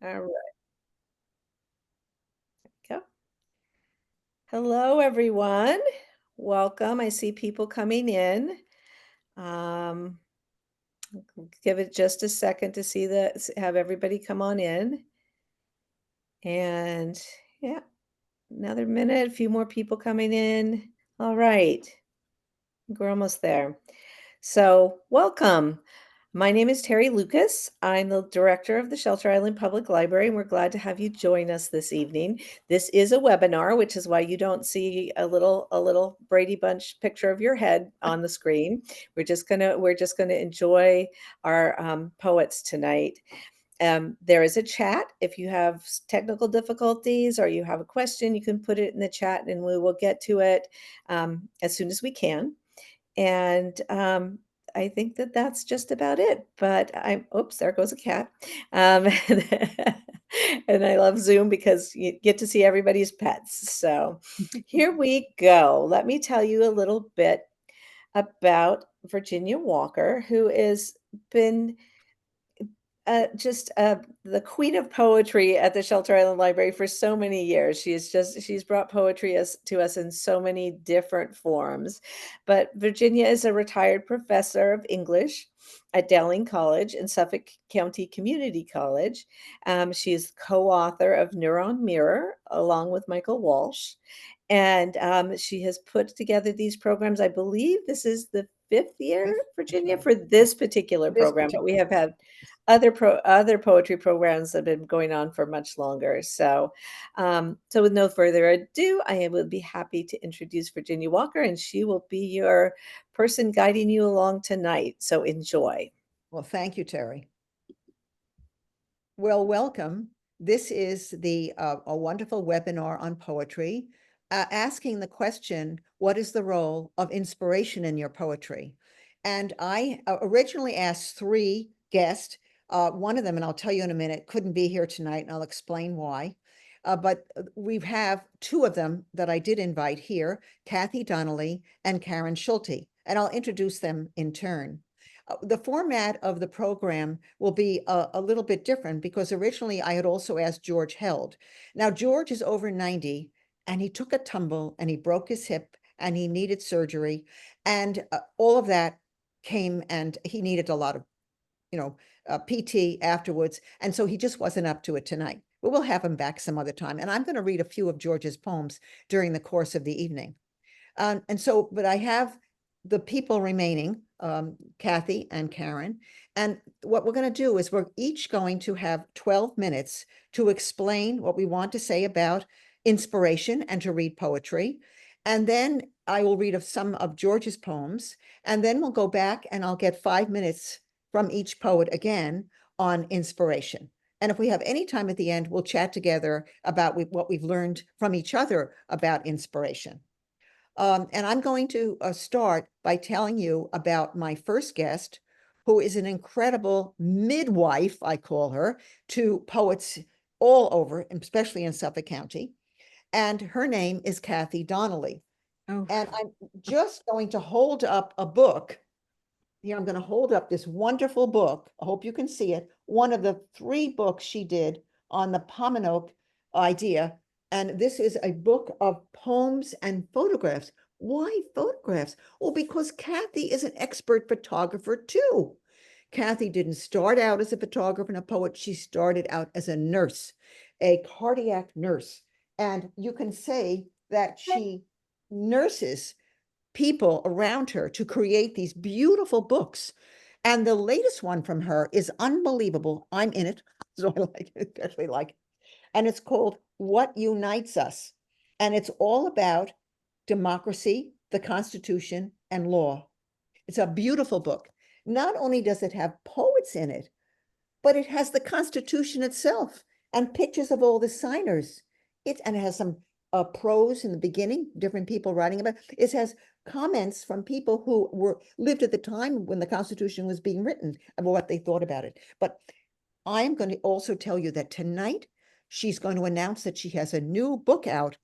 All right, go. Hello, everyone. Welcome. I see people coming in. Um, give it just a second to have everybody come on in. And yeah, another minute, a few more people coming in. All right, we're almost there. So, welcome. My name is Terry Lucas. I'm the director of the Shelter Island Public Library, and we're glad to have you join us this evening. This is a webinar, which is why you don't see a little Brady Bunch picture of your head on the screen. We're just gonna enjoy our poets tonight. There is a chat. If you have technical difficulties or you have a question, you can put it in the chat, and we will get to it as soon as we can. And, I think that that's just about it, but oops, there goes a cat. Um, and I love Zoom because you get to see everybody's pets. So here we go. Let me tell you a little bit about Virginia Walker, who has been just the queen of poetry at the Shelter Island Library for so many years. She's brought poetry to us in so many different forms. But Virginia is a retired professor of English at Dowling College and Suffolk County Community College. She is co-author of Neuron Mirror along with Michael Walsh. And she has put together these programs. I believe this is the fifth year, Virginia, for this particular This program, but we particular. have had other poetry programs that have been going on for much longer. So with no further ado, I will be happy to introduce Virginia Walker, and she will be your person guiding you along tonight. So enjoy. Well, thank you, Terry. Well, welcome. This is a wonderful webinar on poetry, asking the question, what is the role of inspiration in your poetry? And I originally asked three guests. One of them, and I'll tell you in a minute, couldn't be here tonight, and I'll explain why. But we have two of them that I did invite here, Kathy Donnelly and Karen Schulte, and I'll introduce them in turn. The format of the program will be a little bit different because originally I had also asked George Held. Now, George is over 90 and he took a tumble and he broke his hip and he needed surgery. And all of that came and he needed a lot of, PT afterwards. And so he just wasn't up to it tonight. But we'll have him back some other time. And I'm going to read a few of George's poems during the course of the evening. But I have the people remaining, Kathy and Karen. And what we're going to do is we're each going to have 12 minutes to explain what we want to say about inspiration and to read poetry. And then I will read some of George's poems. And then we'll go back and I'll get 5 minutes from each poet again on inspiration. And if we have any time at the end, we'll chat together about what we've learned from each other about inspiration. And I'm going to start by telling you about my first guest, who is an incredible midwife, I call her, to poets all over, especially in Suffolk County. And her name is Kathy Donnelly. Oh, And I'm just going to hold up a book. Here, I'm going to hold up this wonderful book. I hope you can see it. One of the three books she did on the Pominoke idea. And this is a book of poems and photographs. Why photographs? Well, because Kathy is an expert photographer too. Kathy didn't start out as a photographer and a poet. She started out as a nurse, a cardiac nurse. And you can say that she nurses people around her to create these beautiful books. And the latest one from her is unbelievable. I'm in it, so I like it, especially like it. And it's called What Unites Us. And it's all about democracy, the Constitution, and law. It's a beautiful book. Not only does it have poets in it, but it has the Constitution itself and pictures of all the signers. And it has some prose in the beginning, different people writing about it. It has comments from people who lived at the time when the Constitution was being written about what they thought about it. But I'm going to also tell you that tonight she's going to announce that she has a new book out.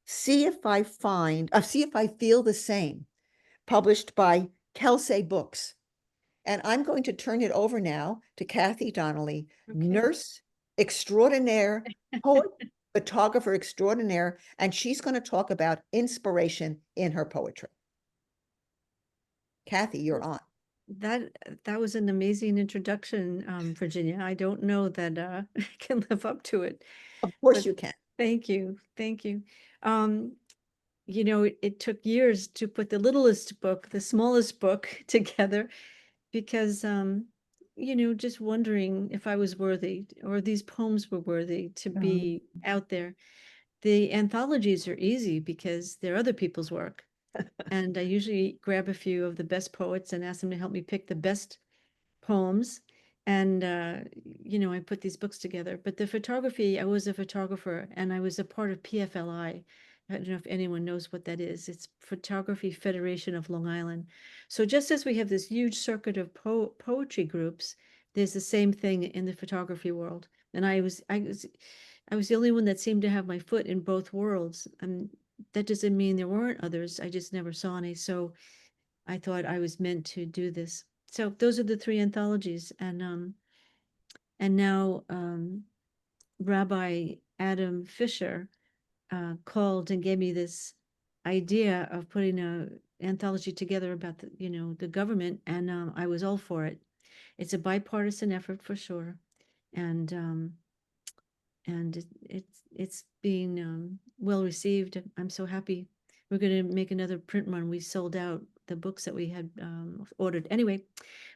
See if I feel the same, published by Kelsey Books. And I'm going to turn it over now to Kathy Donnelly, okay. nurse, extraordinaire, poet, photographer extraordinaire, and she's going to talk about inspiration in her poetry. Kathy, you're on. That that was an amazing introduction, Virginia. I don't know that I can live up to it, Of course but you can. thank you, thank you. Um, it took years to put the littlest book, the smallest book together because just wondering if I was worthy or these poems were worthy to be out there. The anthologies are easy because they're other people's work. And I usually grab a few of the best poets and ask them to help me pick the best poems. And, I put these books together. But the photography, I was a photographer and I was a part of PFLI. I don't know if anyone knows what that is. It's Photography Federation of Long Island. So just as we have this huge circuit of poetry groups, there's the same thing in the photography world. And I was the only one that seemed to have my foot in both worlds. And that doesn't mean there weren't others. I just never saw any. So I thought I was meant to do this. So those are the three anthologies, and now Rabbi Adam Fisher called and gave me this idea of putting a anthology together about the government, and I was all for it. It's a bipartisan effort for sure, and it's being well received. I'm so happy. We're going to make another print run. We sold out the books that we had ordered. Anyway,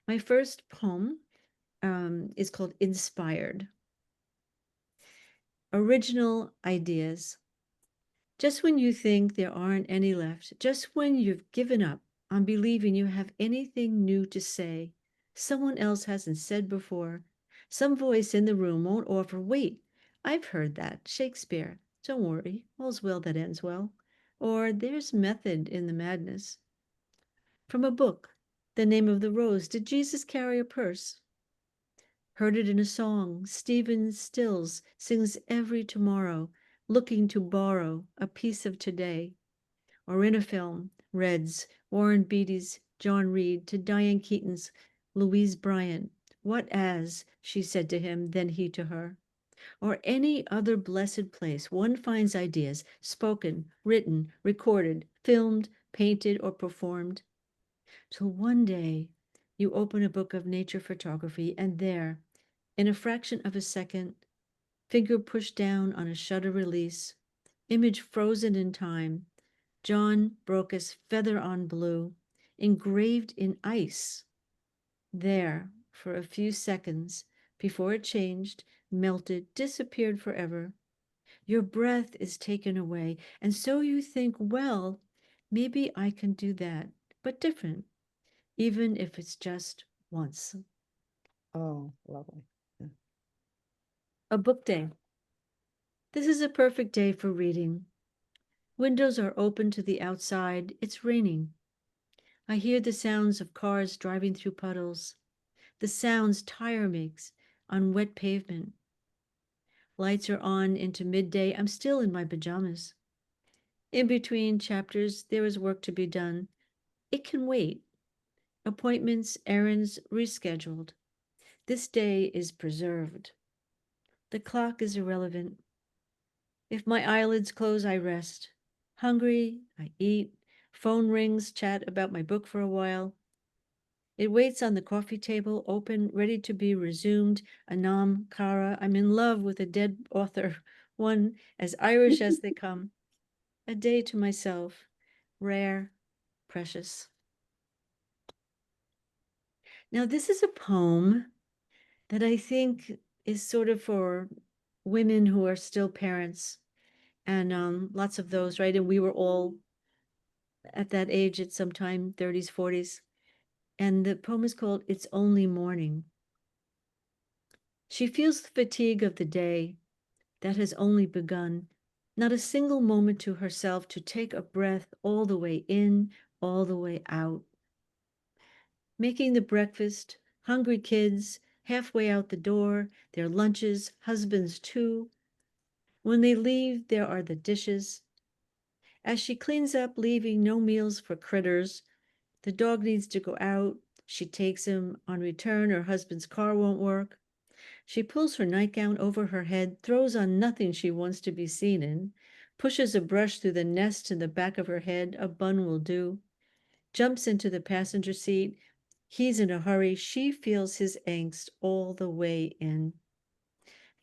my first poem is called Inspired. Original ideas. Just when you think there aren't any left, just when you've given up on believing you have anything new to say, someone else hasn't said before, some voice in the room won't offer, wait, I've heard that, Shakespeare, don't worry, all's well that ends well, or there's method in the madness. From a book, The Name of the Rose, did Jesus carry a purse? Heard it in a song Stephen Stills sings every tomorrow, looking to borrow a piece of today. Or in a film, Reds, Warren Beatty's John Reed to Diane Keaton's Louise Bryant. What as, she said to him, then he to her. Or any other blessed place one finds ideas spoken, written, recorded, filmed, painted, or performed. Till one day you open a book of nature photography, and there, in a fraction of a second, finger pushed down on a shutter release, image frozen in time, John Broca's feather on blue, engraved in ice, there for a few seconds before it changed, melted, disappeared forever. Your breath is taken away, and so you think, well, maybe I can do that, but different, even if it's just once. Oh, lovely. Yeah. A book day. This is a perfect day for reading. Windows are open to the outside. It's raining. I hear the sounds of cars driving through puddles, the sounds tire makes on wet pavement. Lights are on into midday. I'm still in my pajamas. In between chapters, there is work to be done. It can wait. Appointments, errands rescheduled. This day is preserved. The clock is irrelevant. If my eyelids close, I rest. Hungry, I eat. Phone rings, chat about my book for a while. It waits on the coffee table, open, ready to be resumed. Anam Cara, I'm in love with a dead author, one as Irish as they come. A day to myself, rare, precious. Now, this is a poem that I think is sort of for women who are still parents, and lots of those, right? And we were all at that age at some time, 30s, 40s. And the poem is called It's Only Morning. She feels the fatigue of the day that has only begun, not a single moment to herself to take a breath all the way in, all the way out. Making the breakfast, hungry kids, halfway out the door, their lunches, husbands too. When they leave, there are the dishes. As she cleans up, leaving no meals for critters, the dog needs to go out. She takes him. On return, her husband's car won't work. She pulls her nightgown over her head, throws on nothing she wants to be seen in, pushes a brush through the nest in the back of her head, a bun will do, jumps into the passenger seat. He's in a hurry. She feels his angst all the way in.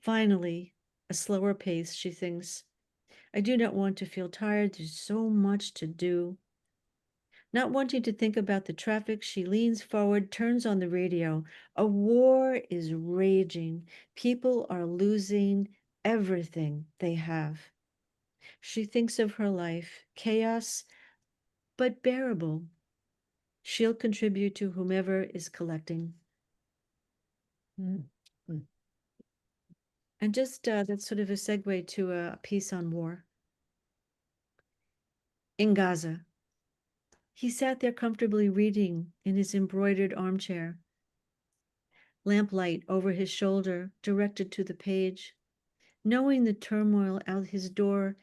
Finally, a slower pace, she thinks. I do not want to feel tired. There's so much to do. Not wanting to think about the traffic, she leans forward, turns on the radio. A war is raging. People are losing everything they have. She thinks of her life, chaos, but bearable. She'll contribute to whomever is collecting. Mm, mm. And just that's sort of a segue to a piece on war. In Gaza, he sat there comfortably reading in his embroidered armchair, lamplight over his shoulder, directed to the page. Knowing the turmoil out his door,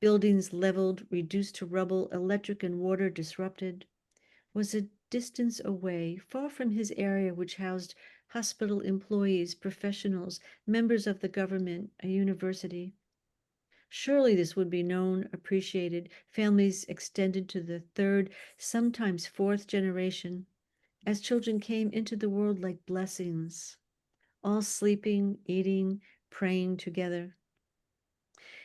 buildings leveled, reduced to rubble, electric and water disrupted, was a distance away, far from his area which housed hospital employees, professionals, members of the government, a university. Surely this would be known, appreciated, families extended to the third, sometimes fourth generation, as children came into the world like blessings, all sleeping, eating, praying together.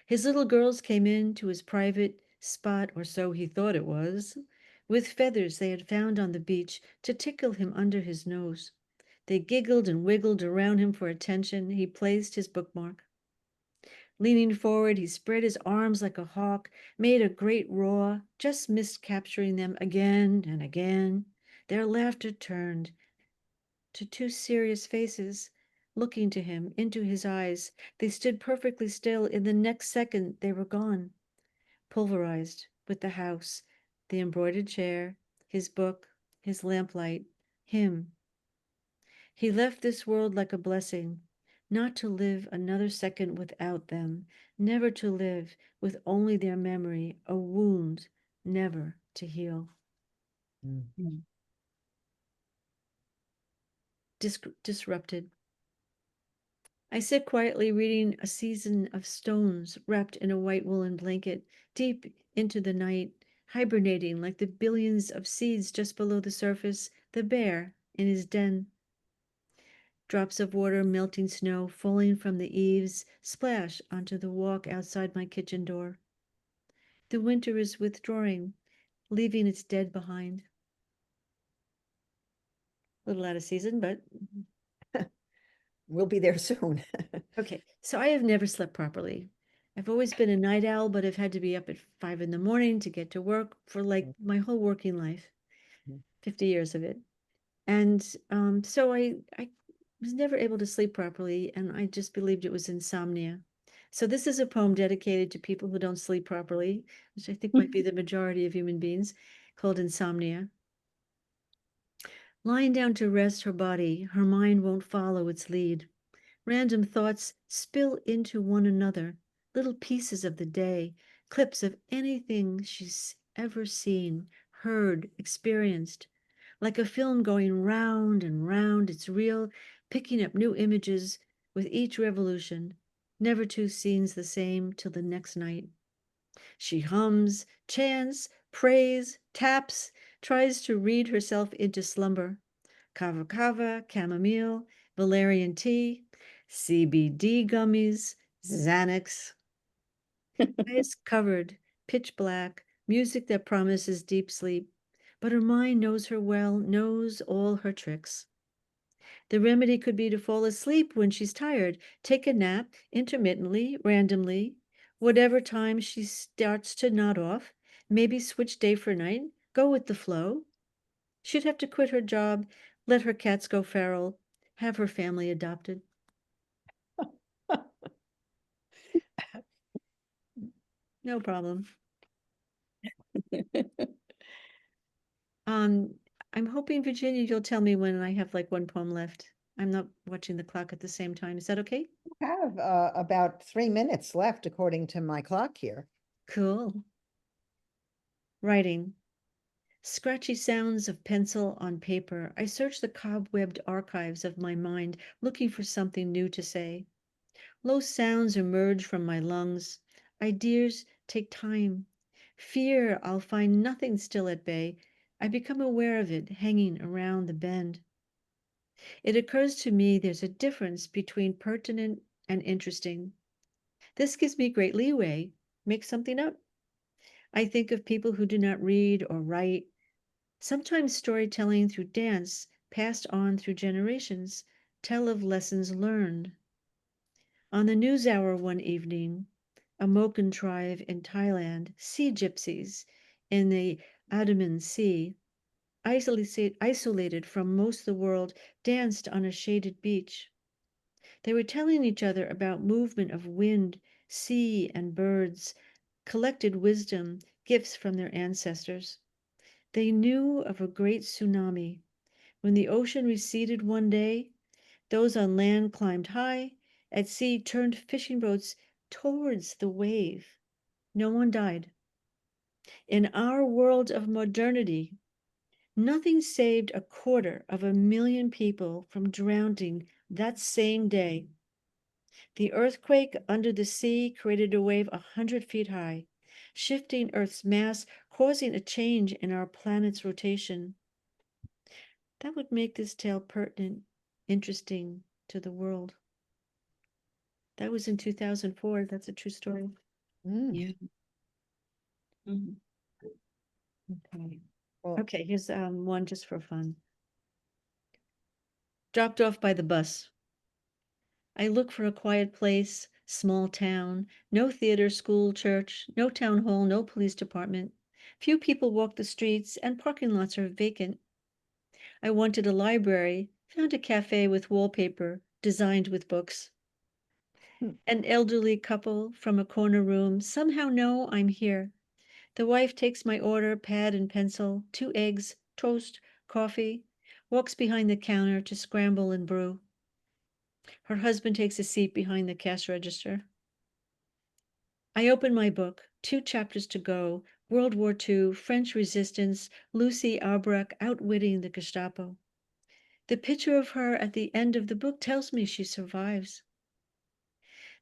His little girls came in to his private spot, or so he thought it was, with feathers they had found on the beach to tickle him under his nose. They giggled and wiggled around him for attention. He placed his bookmark. Leaning forward, he spread his arms like a hawk, made a great roar, just missed capturing them again and again. Their laughter turned to two serious faces, looking to him, into his eyes. They stood perfectly still. In the next second, they were gone, pulverized with the house, the embroidered chair, his book, his lamplight, him. He left this world like a blessing, not to live another second without them, never to live with only their memory, a wound never to heal. Mm. Disrupted. I sit quietly reading A Season of Stones wrapped in a white woolen blanket, deep into the night, hibernating like the billions of seeds just below the surface, the bear in his den. Drops of water, melting snow, falling from the eaves, splash onto the walk outside my kitchen door. The winter is withdrawing, leaving its dead behind. A little out of season, but We'll be there soon. okay. So I have never slept properly. I've always been a night owl, but I've had to be up at 5 in the morning to get to work for like my whole working life, Mhm. 50 years of it. And so I was never able to sleep properly, and I just believed it was insomnia. So this is a poem dedicated to people who don't sleep properly, which I think might be the majority of human beings, called Insomnia. Lying down to rest her body, her mind won't follow its lead. Random thoughts spill into one another, little pieces of the day, clips of anything she's ever seen, heard, experienced. Like a film going round and round, it's real, picking up new images with each revolution. Never two scenes the same till the next night. She hums, chants, prays, taps, tries to read herself into slumber. Kava kava, chamomile, valerian tea, CBD gummies, Xanax. Eyes covered, pitch black, music that promises deep sleep. But her mind knows her well, knows all her tricks. The remedy could be to fall asleep when she's tired, take a nap intermittently, randomly, whatever time she starts to nod off, maybe switch day for night, go with the flow. She'd have to quit her job, let her cats go feral, have her family adopted. No problem. Um, I'm hoping, Virginia, you'll tell me when I have like one poem left. I'm not watching the clock at the same time. Is that okay? Have about 3 minutes left according to my clock here. Cool. Writing. Scratchy sounds of pencil on paper. I search the cobwebbed archives of my mind, looking for something new to say. Low sounds emerge from my lungs. Ideas take time. Fear I'll find nothing still at bay. I become aware of it hanging around the bend. It occurs to me there's a difference between pertinent and interesting. This gives me great leeway. Make something up. I think of people who do not read or write. Sometimes storytelling through dance, passed on through generations, tell of lessons learned. On the news hour one evening, a Moken tribe in Thailand, sea gypsies in the Andaman Sea, isolated from most of the world, danced on a shaded beach. They were telling each other about movement of wind, sea, and birds, collected wisdom, gifts from their ancestors. They knew of a great tsunami. When the ocean receded one day, those on land climbed high, at sea turned fishing boats towards the wave. No one died. In our world of modernity, nothing saved 250,000 people from drowning that same day. The earthquake under the sea created a wave 100 feet high, shifting Earth's mass, causing a change in our planet's rotation. That would make this tale pertinent, interesting to the world. That was in 2004. That's a true story. Mm, Yeah. Mhm. Okay. well, Okay, here's one just for fun. Dropped off by the bus. I look for a quiet place, small town, no theater, school, church, no town hall, no police department. Few people walk the streets, and parking lots are vacant. I wanted a library, found a cafe with wallpaper designed with books. hmm, An elderly couple from a corner room somehow know I'm here. The wife takes my order, pad and pencil, 2 eggs, toast, coffee, walks behind the counter to scramble and brew. Her husband takes a seat behind the cash register. I open my book, 2 chapters to go, World War II, French Resistance, Lucy Albrecht outwitting the Gestapo. The picture of her at the end of the book tells me she survives.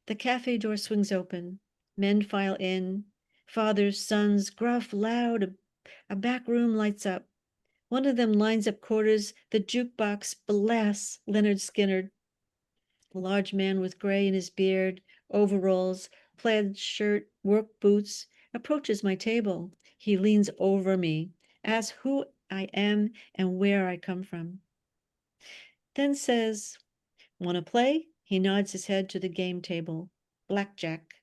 The cafe door swings open. Men file in. Fathers, sons, gruff, loud. A back room lights up. One of them lines up quarters. The jukebox blasts Leonard Skinner. A large man with gray in his beard, overalls, plaid shirt, work boots, approaches my table. He leans over me, asks who I am and where I come from. Then says, "Want to play?" He nods his head to the game table. Blackjack.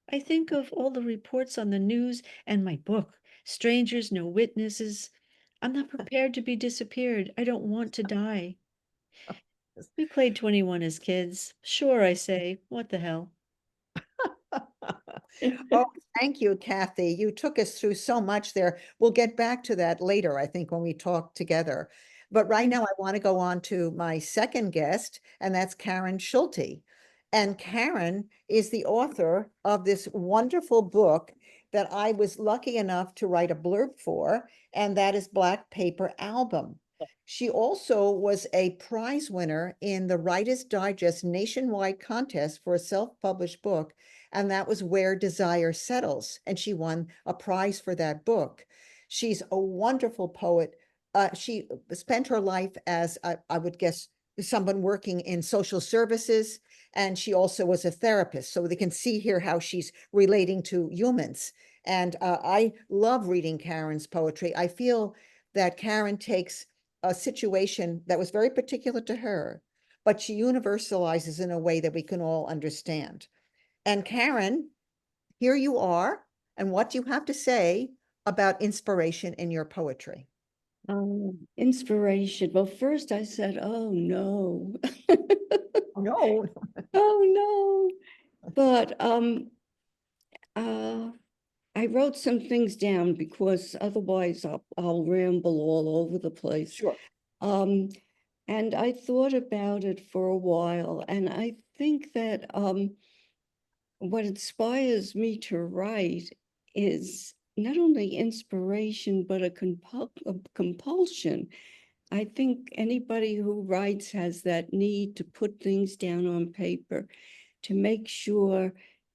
I think of all the reports on the news and my book. Strangers, no witnesses. I'm not prepared to be disappeared. I don't want to die. We played 21 as kids. Sure, I say. What the hell? Oh, thank you, Kathy. You took us through so much there. We'll get back to that later, I think, when we talk together. But right now, I want to go on to my second guest, and that's Karen Schulte. And Karen is the author of this wonderful book that I was lucky enough to write a blurb for, and that is Black Paper Album. She also was a prize winner in the Writer's Digest nationwide contest for a self-published book, and that was Where Desire Settles, and she won a prize for that book. She's a wonderful poet. She spent her life as, I would guess, someone working in social services, and she also was a therapist. So they can see here how she's relating to humans. And I love reading Karen's poetry. I feel that Karen takes a situation that was very particular to her, but she universalizes in a way that we can all understand. And Karen, here you are. And what do you have to say about inspiration in your poetry? Inspiration. Well, first I said, oh no. No. Oh no. But uh I wrote some things down because otherwise I'll ramble all over the place. Sure. Um, and I thought about it for a while, and I think that what inspires me to write is not only inspiration, but a compulsion. I think anybody who writes has that need to put things down on paper to make sure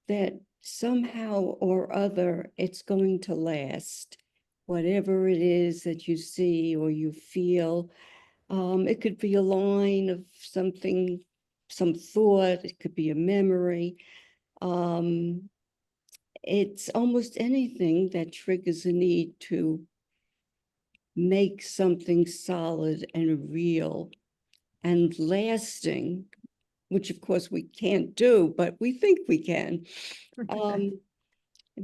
that somehow or other it's going to last. Whatever it is that you see or you feel, it could be a line of something, some thought, it could be a memory. It's almost anything that triggers a need to make something solid and real and lasting, which of course we can't do, but we think we can.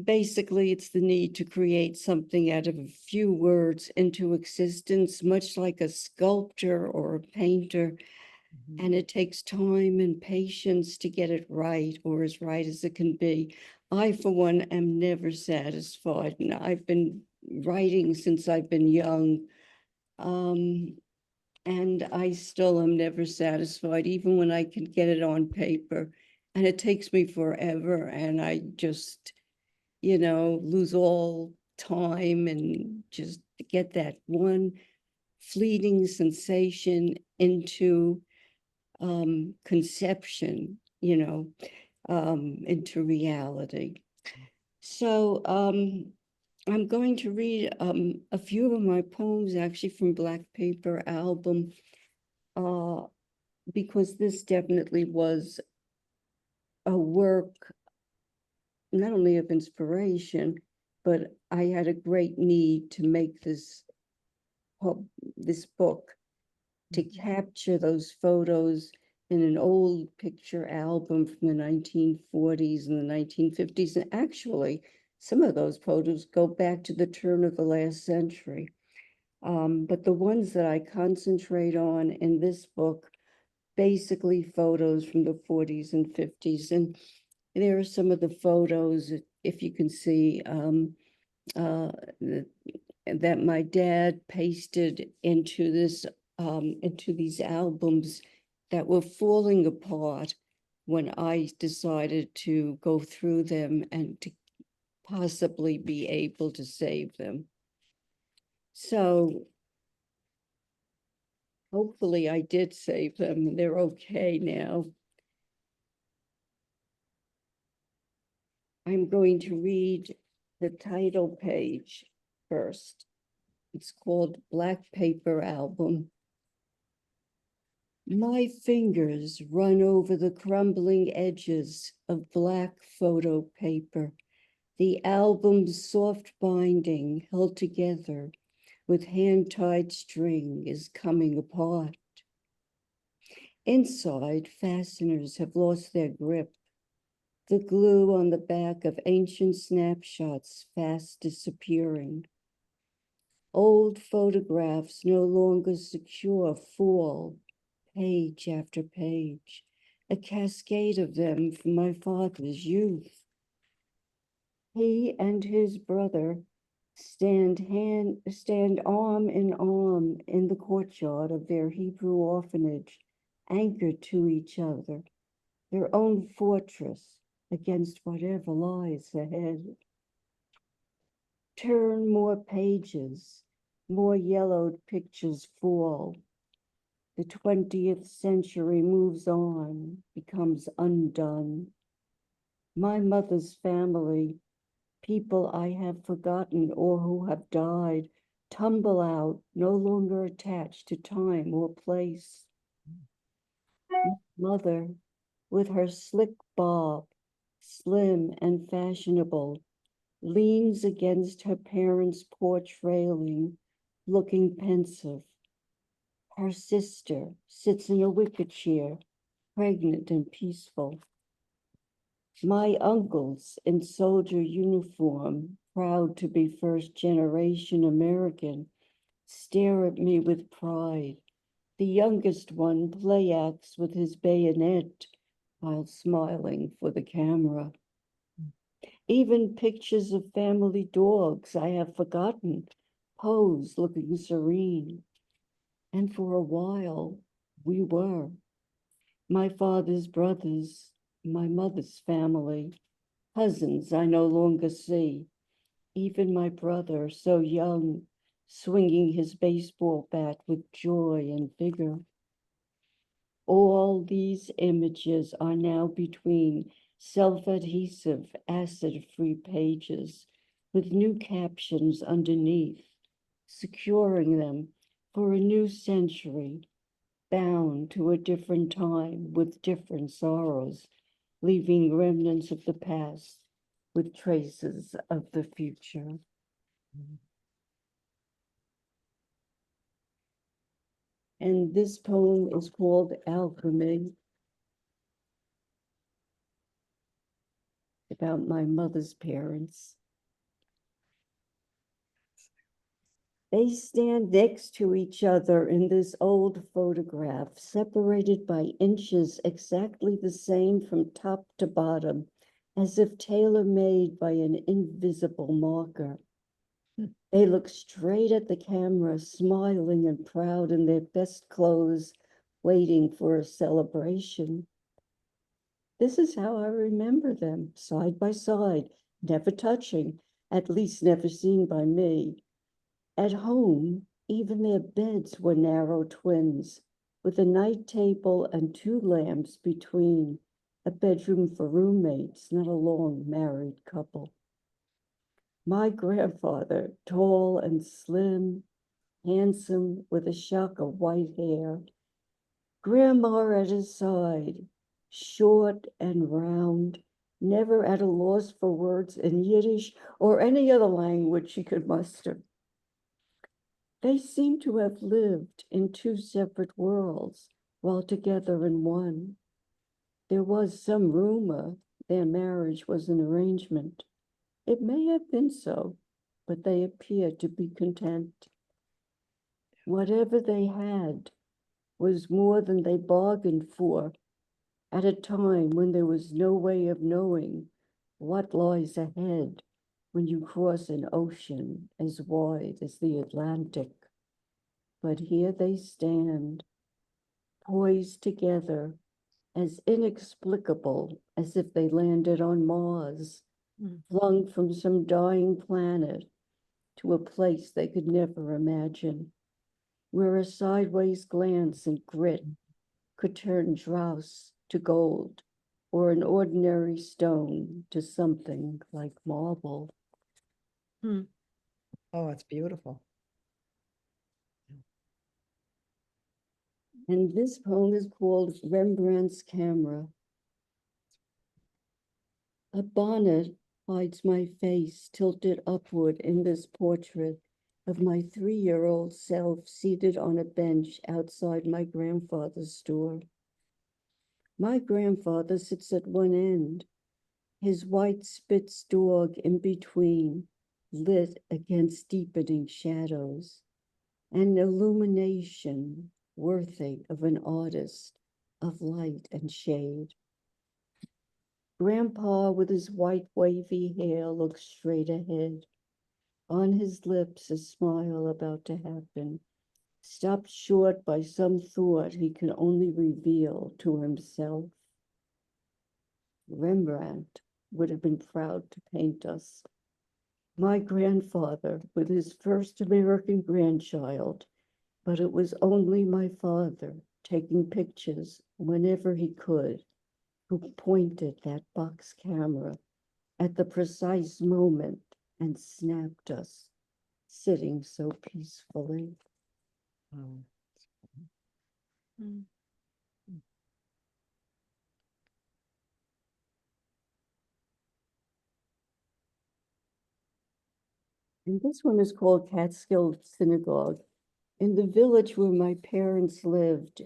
Basically, it's the need to create something out of a few words into existence, much like a sculptor or a painter. And it takes time and patience to get it right, or as right as it can be. I, for one, am never satisfied. And I've been writing since I've been young. And I still am never satisfied, even when I can get it on paper. And it takes me forever. And I just, lose all time and just get that one fleeting sensation into conception, into reality. So I'm going to read a few of my poems actually from Black Paper album, because this definitely was a work not only of inspiration, but I had a great need to make this book to capture those photos in an old picture album from the 1940s and the 1950s. And actually, some of those photos go back to the turn of the last century. But the ones that I concentrate on in this book, basically photos from the 40s and 50s. And there are some of the photos, if you can see, uh, that my dad pasted into into these albums that were falling apart when I decided to go through them and to possibly be able to save them. So hopefully I did save them. They're okay now. I'm going to read the title page first. It's called Black Paper Album. My fingers run over the crumbling edges of black photo paper. The album's soft binding, held together with hand-tied string, is coming apart. Inside, fasteners have lost their grip. The glue on the back of ancient snapshots fast disappearing. Old photographs no longer secure fall, page after page, a cascade of them from my father's youth. He and his brother stand arm in arm in the courtyard of their Hebrew orphanage, anchored to each other, their own fortress against whatever lies ahead. Turn more pages, more yellowed pictures fall. The 20th century moves on, becomes undone. My mother's family, people I have forgotten or who have died, tumble out, no longer attached to time or place. Mother, with her slick bob, slim and fashionable, leans against her parents' porch railing, looking pensive. Her sister sits in a wicker chair, pregnant and peaceful. My uncles in soldier uniform, proud to be first-generation American, stare at me with pride. The youngest one play acts with his bayonet while smiling for the camera. Even pictures of family dogs I have forgotten pose looking serene. And for a while, we were. My father's brothers, my mother's family, cousins I no longer see. even my brother, so young, swinging his baseball bat with joy and vigor. All these images are now between self-adhesive, acid-free pages with new captions underneath, securing them for a new century, bound to a different time with different sorrows, leaving remnants of the past with traces of the future. And this poem is called Alchemy, about my mother's parents. They stand next to each other in this old photograph, separated by inches exactly the same from top to bottom, as if tailor-made by an invisible marker. They look straight at the camera, smiling and proud in their best clothes, waiting for a celebration. This is how I remember them, side by side, never touching, at least never seen by me. At home, even their beds were narrow twins, with a night table and two lamps between, a bedroom for roommates, not a long married couple. My grandfather, tall and slim, handsome, with a shock of white hair. Grandma at his side, short and round, never at a loss for words in Yiddish or any other language she could muster. They seem to have lived in two separate worlds while together in one. There was some rumor their marriage was an arrangement. It may have been so, but they appeared to be content. Whatever they had was more than they bargained for at a time when there was no way of knowing what lies ahead when you cross an ocean as wide as the Atlantic. But here they stand, poised together, as inexplicable as if they landed on Mars, flung from some dying planet to a place they could never imagine, where a sideways glance and grit could turn dross to gold or an ordinary stone to something like marble. Oh, it's beautiful. And this poem is called Rembrandt's Camera. A bonnet hides my face tilted upward in this portrait of my 3-year-old self seated on a bench outside my grandfather's store. My grandfather sits at one end, his white Spitz dog in between, lit against deepening shadows, an illumination worthy of an artist of light and shade. Grandpa, with his white wavy hair, looks straight ahead. On his lips, a smile about to happen, stopped short by some thought he can only reveal to himself. Rembrandt would have been proud to paint us. My grandfather with his first American grandchild, but it was only my father taking pictures whenever he could, who pointed that box camera at the precise moment and snapped us, sitting so peacefully. Oh. And this one is called Catskill Synagogue. In the village where my parents lived,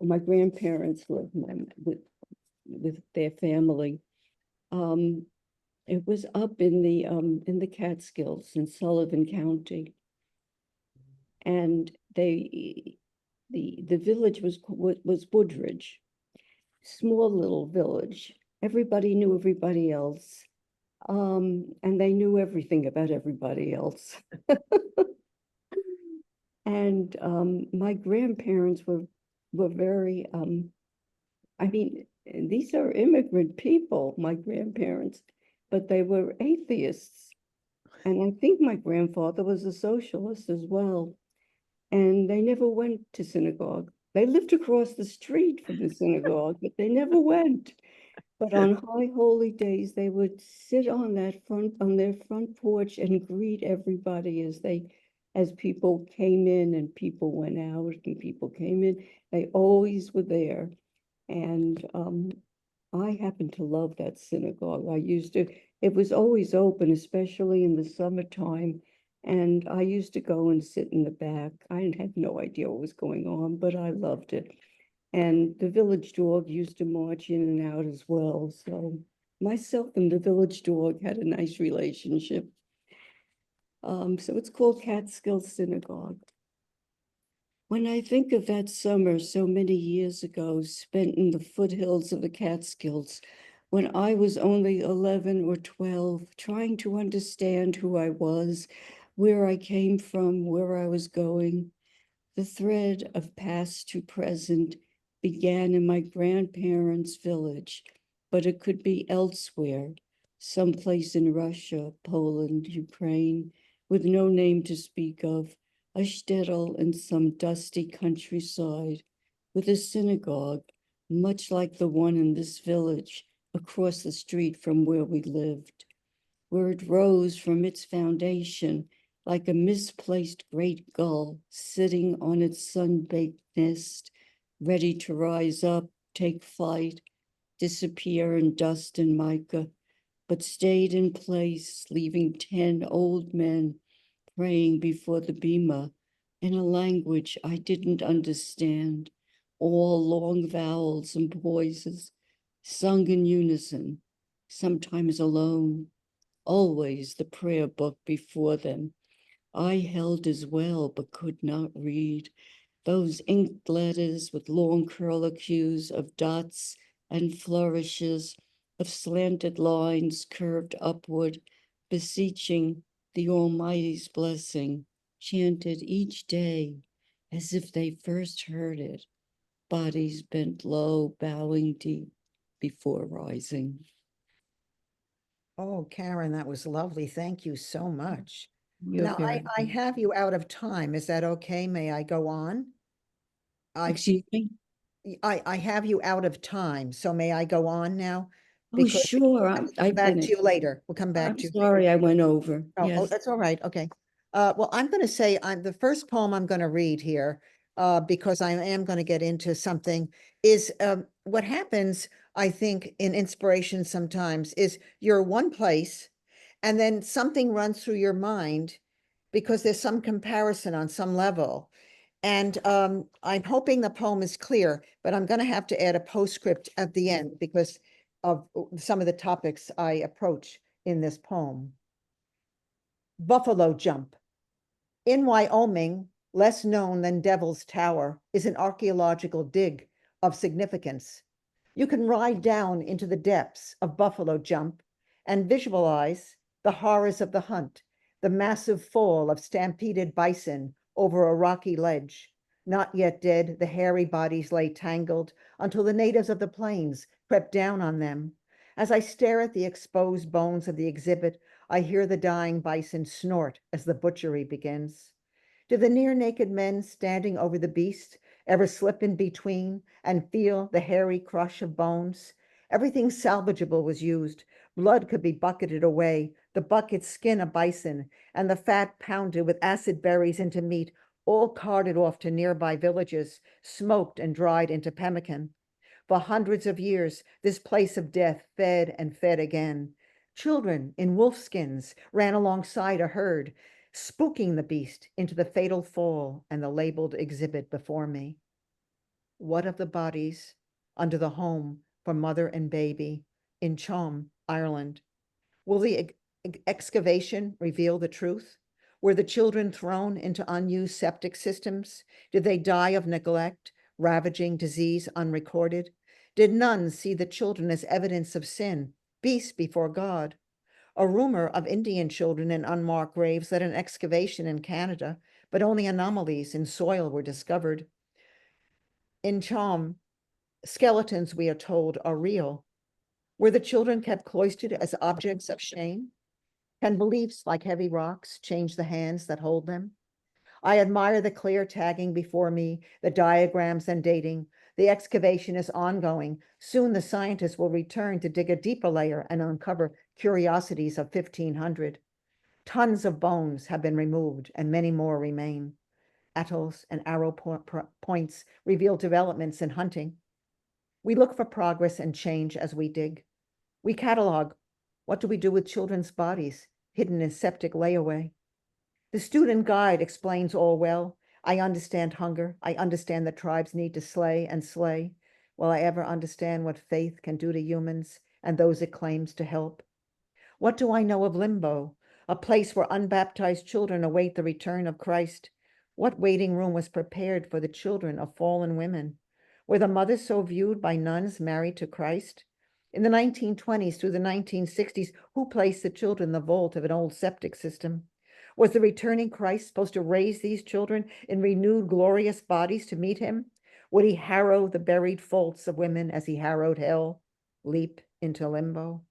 my grandparents lived with their family, it was up in the Catskills in Sullivan County. And the village was Woodridge, small little village. Everybody knew everybody else. And they knew everything about everybody else. And my grandparents were very, I mean, these are immigrant people, my grandparents, but they were atheists. And I think my grandfather was a socialist as well. And they never went to synagogue. They lived across the street from the synagogue, but they never went. But on high holy days, they would sit on their front porch and greet everybody as people came in and people went out and people came in. They always were there. And I happen to love that synagogue. It was always open, especially in the summertime. And I used to go and sit in the back. I had no idea what was going on, but I loved it. And the village dog used to march in and out as well. So myself and the village dog had a nice relationship. So it's called Catskill Synagogue. When I think of that summer so many years ago, spent in the foothills of the Catskills, when I was only 11 or 12, trying to understand who I was, where I came from, where I was going, the thread of past to present began in my grandparents' village, but it could be elsewhere, someplace in Russia, Poland, Ukraine, with no name to speak of, a shtetl in some dusty countryside, with a synagogue, much like the one in this village across the street from where we lived, where it rose from its foundation like a misplaced great gull sitting on its sun-baked nest, ready to rise up, take flight, disappear in dust and mica, but stayed in place, leaving 10 old men praying before the bema in a language I didn't understand, all long vowels and voices, sung in unison, sometimes alone, always the prayer book before them. I held as well, but could not read those inked letters with long curlicues of dots and flourishes, of slanted lines curved upward, beseeching the Almighty's blessing, chanted each day as if they first heard it, bodies bent low, bowing deep before rising. Oh, Karen, that was lovely. Thank you so much. You're Now, very I have you out of time. Is that okay? May I go on? I, Excuse me? I have you out of time, so may I go on now? Oh, Because sure. we'll I come back to finished. you later. We'll come back I'm to you later. sorry I went over. Oh, Yes. that's all right. Okay. Well, I'm going to say the first poem I'm going to read here, because I am going to get into something is what happens, I think, in inspiration sometimes is you're one place and then something runs through your mind because there's some comparison on some level. And I'm hoping the poem is clear, but I'm going to have to add a postscript at the end because of some of the topics I approach in this poem. Buffalo Jump. In Wyoming, less known than Devil's Tower, is an archaeological dig of significance. You can ride down into the depths of Buffalo Jump and visualize the horrors of the hunt, the massive fall of stampeded bison over a rocky ledge. Not yet dead, the hairy bodies lay tangled until the natives of the plains crept down on them. As I stare at the exposed bones of the exhibit, I hear the dying bison snort as the butchery begins. Do the near naked men standing over the beast ever slip in between and feel the hairy crush of bones? Everything salvageable was used. Blood could be bucketed away, the bucket skin a bison, and the fat pounded with acid berries into meat, all carted off to nearby villages, smoked and dried into pemmican. For hundreds of years, this place of death fed and fed again. Children in wolfskins ran alongside a herd, spooking the beast into the fatal fall and the labeled exhibit before me. What of the bodies under the home for mother and baby in Chom, Ireland? Will the excavation reveal the truth? Were the children thrown into unused septic systems? Did they die of neglect, ravaging disease unrecorded? Did nuns see the children as evidence of sin, beasts before God? A rumor of Indian children in unmarked graves led an excavation in Canada, but only anomalies in soil were discovered. In Chom, skeletons, we are told, are real. Were the children kept cloistered as objects of shame? Can beliefs like heavy rocks change the hands that hold them? I admire the clear tagging before me, the diagrams and dating. The excavation is ongoing. Soon the scientists will return to dig a deeper layer and uncover curiosities of 1500. Tons of bones have been removed and many more remain. Atolls and arrow points reveal developments in hunting. We look for progress and change as we dig. We catalog. What do we do with children's bodies hidden in septic layaway? The student guide explains all well. I understand hunger. I understand that tribes need to slay and slay. Will I ever understand what faith can do to humans and those it claims to help? What do I know of limbo, a place where unbaptized children await the return of Christ? What waiting room was prepared for the children of fallen women? Were the mothers so viewed by nuns married to Christ? In the 1920s through the 1960s, who placed the children in the vault of an old septic system? Was the returning Christ supposed to raise these children in renewed glorious bodies to meet him? Would he harrow the buried faults of women as he harrowed hell, leap into limbo?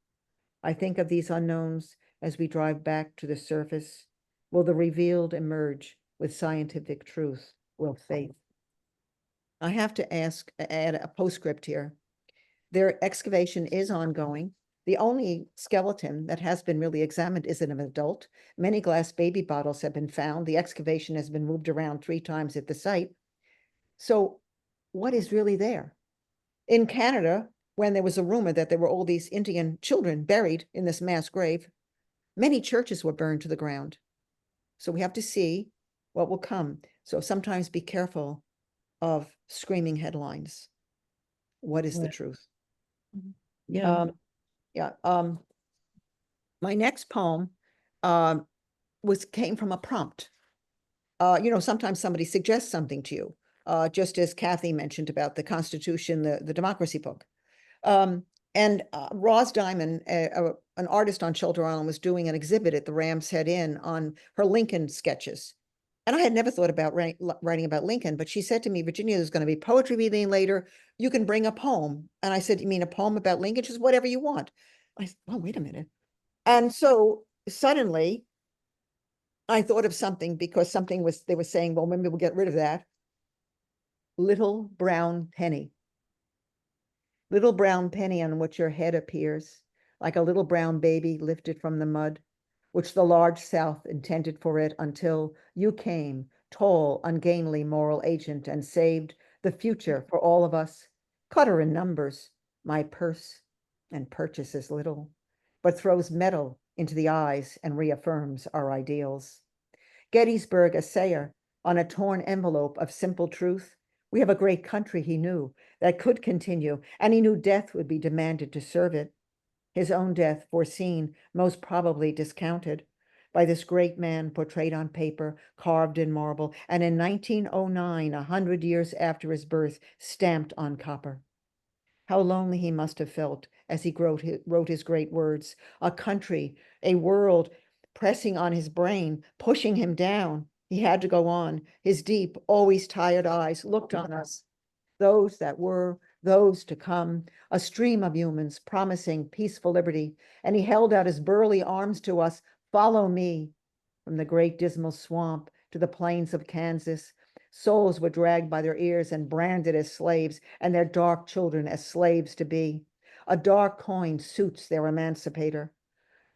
I think of these unknowns as we drive back to the surface. Will the revealed emerge with scientific truth? Will faith? I have to add a postscript here. Their excavation is ongoing. The only skeleton that has been really examined is an adult. Many glass baby bottles have been found. The excavation has been moved around 3 times at the site. So what is really there? In Canada, when there was a rumor that there were all these Indian children buried in this mass grave, many churches were burned to the ground. So we have to see what will come. So sometimes be careful of screaming headlines. What is the truth? Yeah. My next poem came from a prompt. Sometimes somebody suggests something to you, just as Kathy mentioned about the Constitution, the democracy book. And Roz Diamond, an artist on Shelter Island, was doing an exhibit at the Ram's Head Inn on her Lincoln sketches. And I had never thought about writing about Lincoln, but she said to me, Virginia, there's going to be poetry reading later. You can bring a poem. And I said, you mean a poem about Lincoln? Just whatever you want. I said, oh, wait a minute. And so suddenly I thought of something because they were saying, well, maybe we'll get rid of that. Little brown penny. Little brown penny on which your head appears, like a little brown baby lifted from the mud, which the large South intended for it until you came, tall, ungainly moral agent, and saved the future for all of us. Cut her in numbers, my purse, and purchases little, but throws metal into the eyes and reaffirms our ideals. Gettysburg assayer on a torn envelope of simple truth. We have a great country, he knew, that could continue, and he knew death would be demanded to serve it. His own death foreseen, most probably discounted by this great man portrayed on paper, carved in marble, and in 1909, 100 years after his birth, stamped on copper. How lonely he must have felt as he wrote his great words. A country, a world pressing on his brain, pushing him down. He had to go on. His deep, always tired eyes looked on us, those that were, those to come, a stream of humans promising peaceful liberty. And he held out his burly arms to us, follow me. From the great dismal swamp to the plains of Kansas, souls were dragged by their ears and branded as slaves, and their dark children as slaves to be. A dark coin suits their emancipator.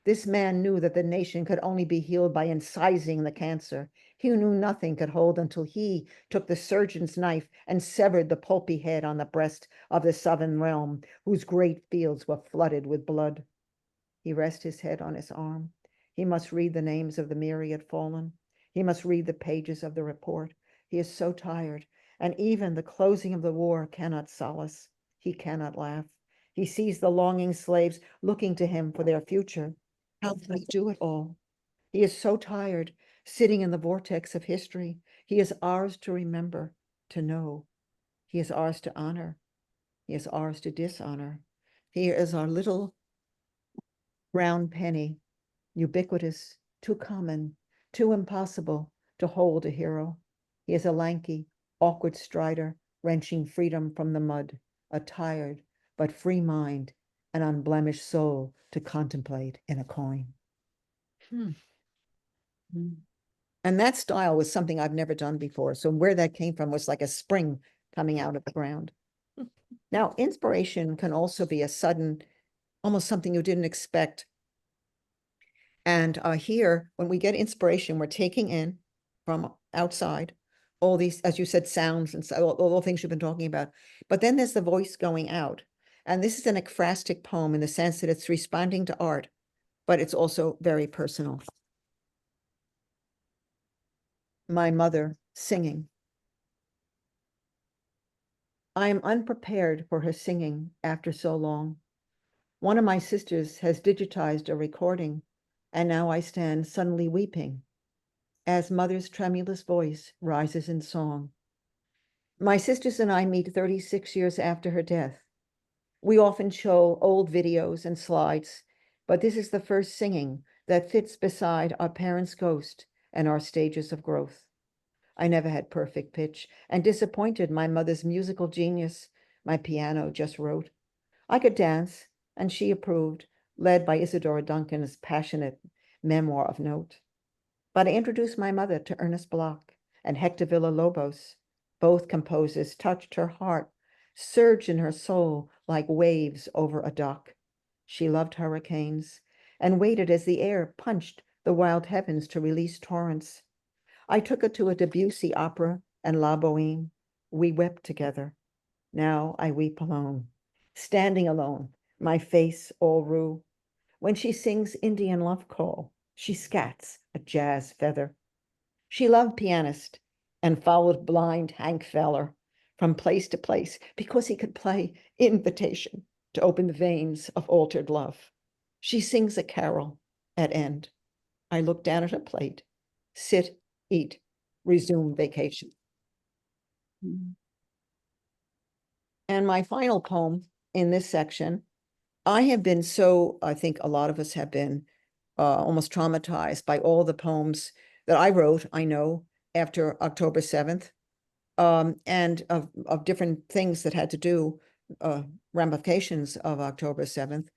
This man knew that the nation could only be healed by incising the cancer. He knew nothing could hold until he took the surgeon's knife and severed the pulpy head on the breast of the southern realm, whose great fields were flooded with blood. He rested his head on his arm. He must read the names of the myriad fallen. He must read the pages of the report. He is so tired, and even the closing of the war cannot solace. He cannot laugh. He sees the longing slaves looking to him for their future. How can he do it all? He is so tired, sitting in the vortex of history. He is ours to remember, to know. He is ours to honor. He is ours to dishonor. He is our little brown penny, ubiquitous, too common, too impossible to hold a hero. He is a lanky, awkward strider, wrenching freedom from the mud, a tired but free mind, an unblemished soul to contemplate in a coin. Hmm. And that style was something I've never done before. So where that came from was like a spring coming out of the ground. Now, inspiration can also be a sudden, almost something you didn't expect. And here, when we get inspiration, we're taking in from outside all these, as you said, sounds and all the things you've been talking about. But then there's the voice going out. And this is an ekphrastic poem in the sense that it's responding to art, but it's also very personal. My mother singing. I am unprepared for her singing after so long. One of my sisters has digitized a recording, and now I stand suddenly weeping as mother's tremulous voice rises in song. My sisters and I meet 36 years after her death. We often show old videos and slides, but this is the first singing that fits beside our parents' ghost and our stages of growth. I never had perfect pitch and disappointed my mother's musical genius. My piano just wrote. I could dance, and she approved, led by Isadora Duncan's passionate memoir of note. But I introduced my mother to Ernest Bloch and Hector Villa-Lobos. Both composers touched her heart, surged in her soul like waves over a dock. She loved hurricanes and waited as the air punched the wild heavens to release torrents. I took her to a Debussy opera and La Boheme. We wept together. Now I weep alone, standing alone, my face all rue. When she sings Indian love call, she scats a jazz feather. She loved pianist and followed blind Hank Feller from place to place because he could play invitation to open the veins of altered love. She sings a carol at end. I look down at her plate, sit, eat, resume vacation. And my final poem in this section, I have been so, I think a lot of us have been almost traumatized by all the poems that I wrote, I know, after October 7th, and of different things that had to do, ramifications of October 7th.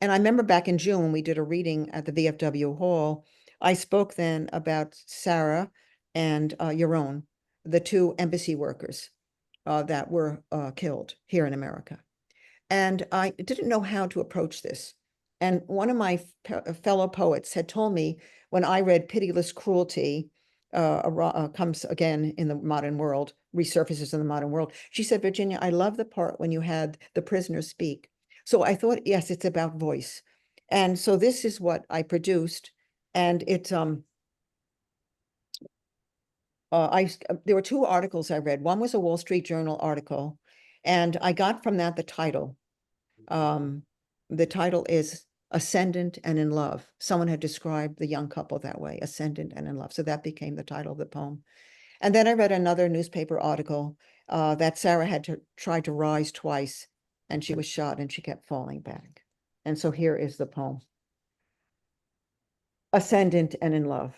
And I remember back in June when we did a reading at the VFW Hall, I spoke then about Sarah and Yaron, the two embassy workers that were killed here in America. And I didn't know how to approach this. And one of my fellow poets had told me when I read Pitiless Cruelty comes again in the modern world, resurfaces in the modern world. She said, Virginia, I love the part when you had the prisoner speak. So I thought, yes, it's about voice. And so this is what I produced. And it's there were two articles I read. One was a Wall Street Journal article, and I got from that the title. The title is Ascendant and in Love. Someone had described the young couple that way, ascendant and in love. So that became the title of the poem. And then I read another newspaper article that Sarah had tried to rise twice, and she was shot and she kept falling back. And so here is the poem. Ascendant and in Love.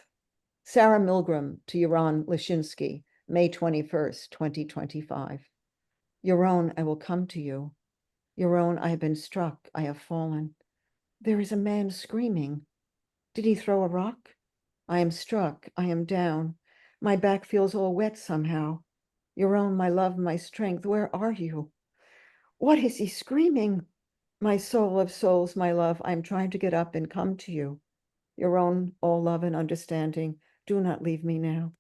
Sarah Milgram to Yaron Lishinsky, May 21st, 2025. Yaron, I will come to you. Yaron, I have been struck, I have fallen. There is a man screaming. Did he throw a rock? I am struck, I am down. My back feels all wet somehow. Yaron, my love, my strength, where are you? What is he screaming? My soul of souls, my love, I am trying to get up and come to you. Yaron, all love and understanding, do not leave me now.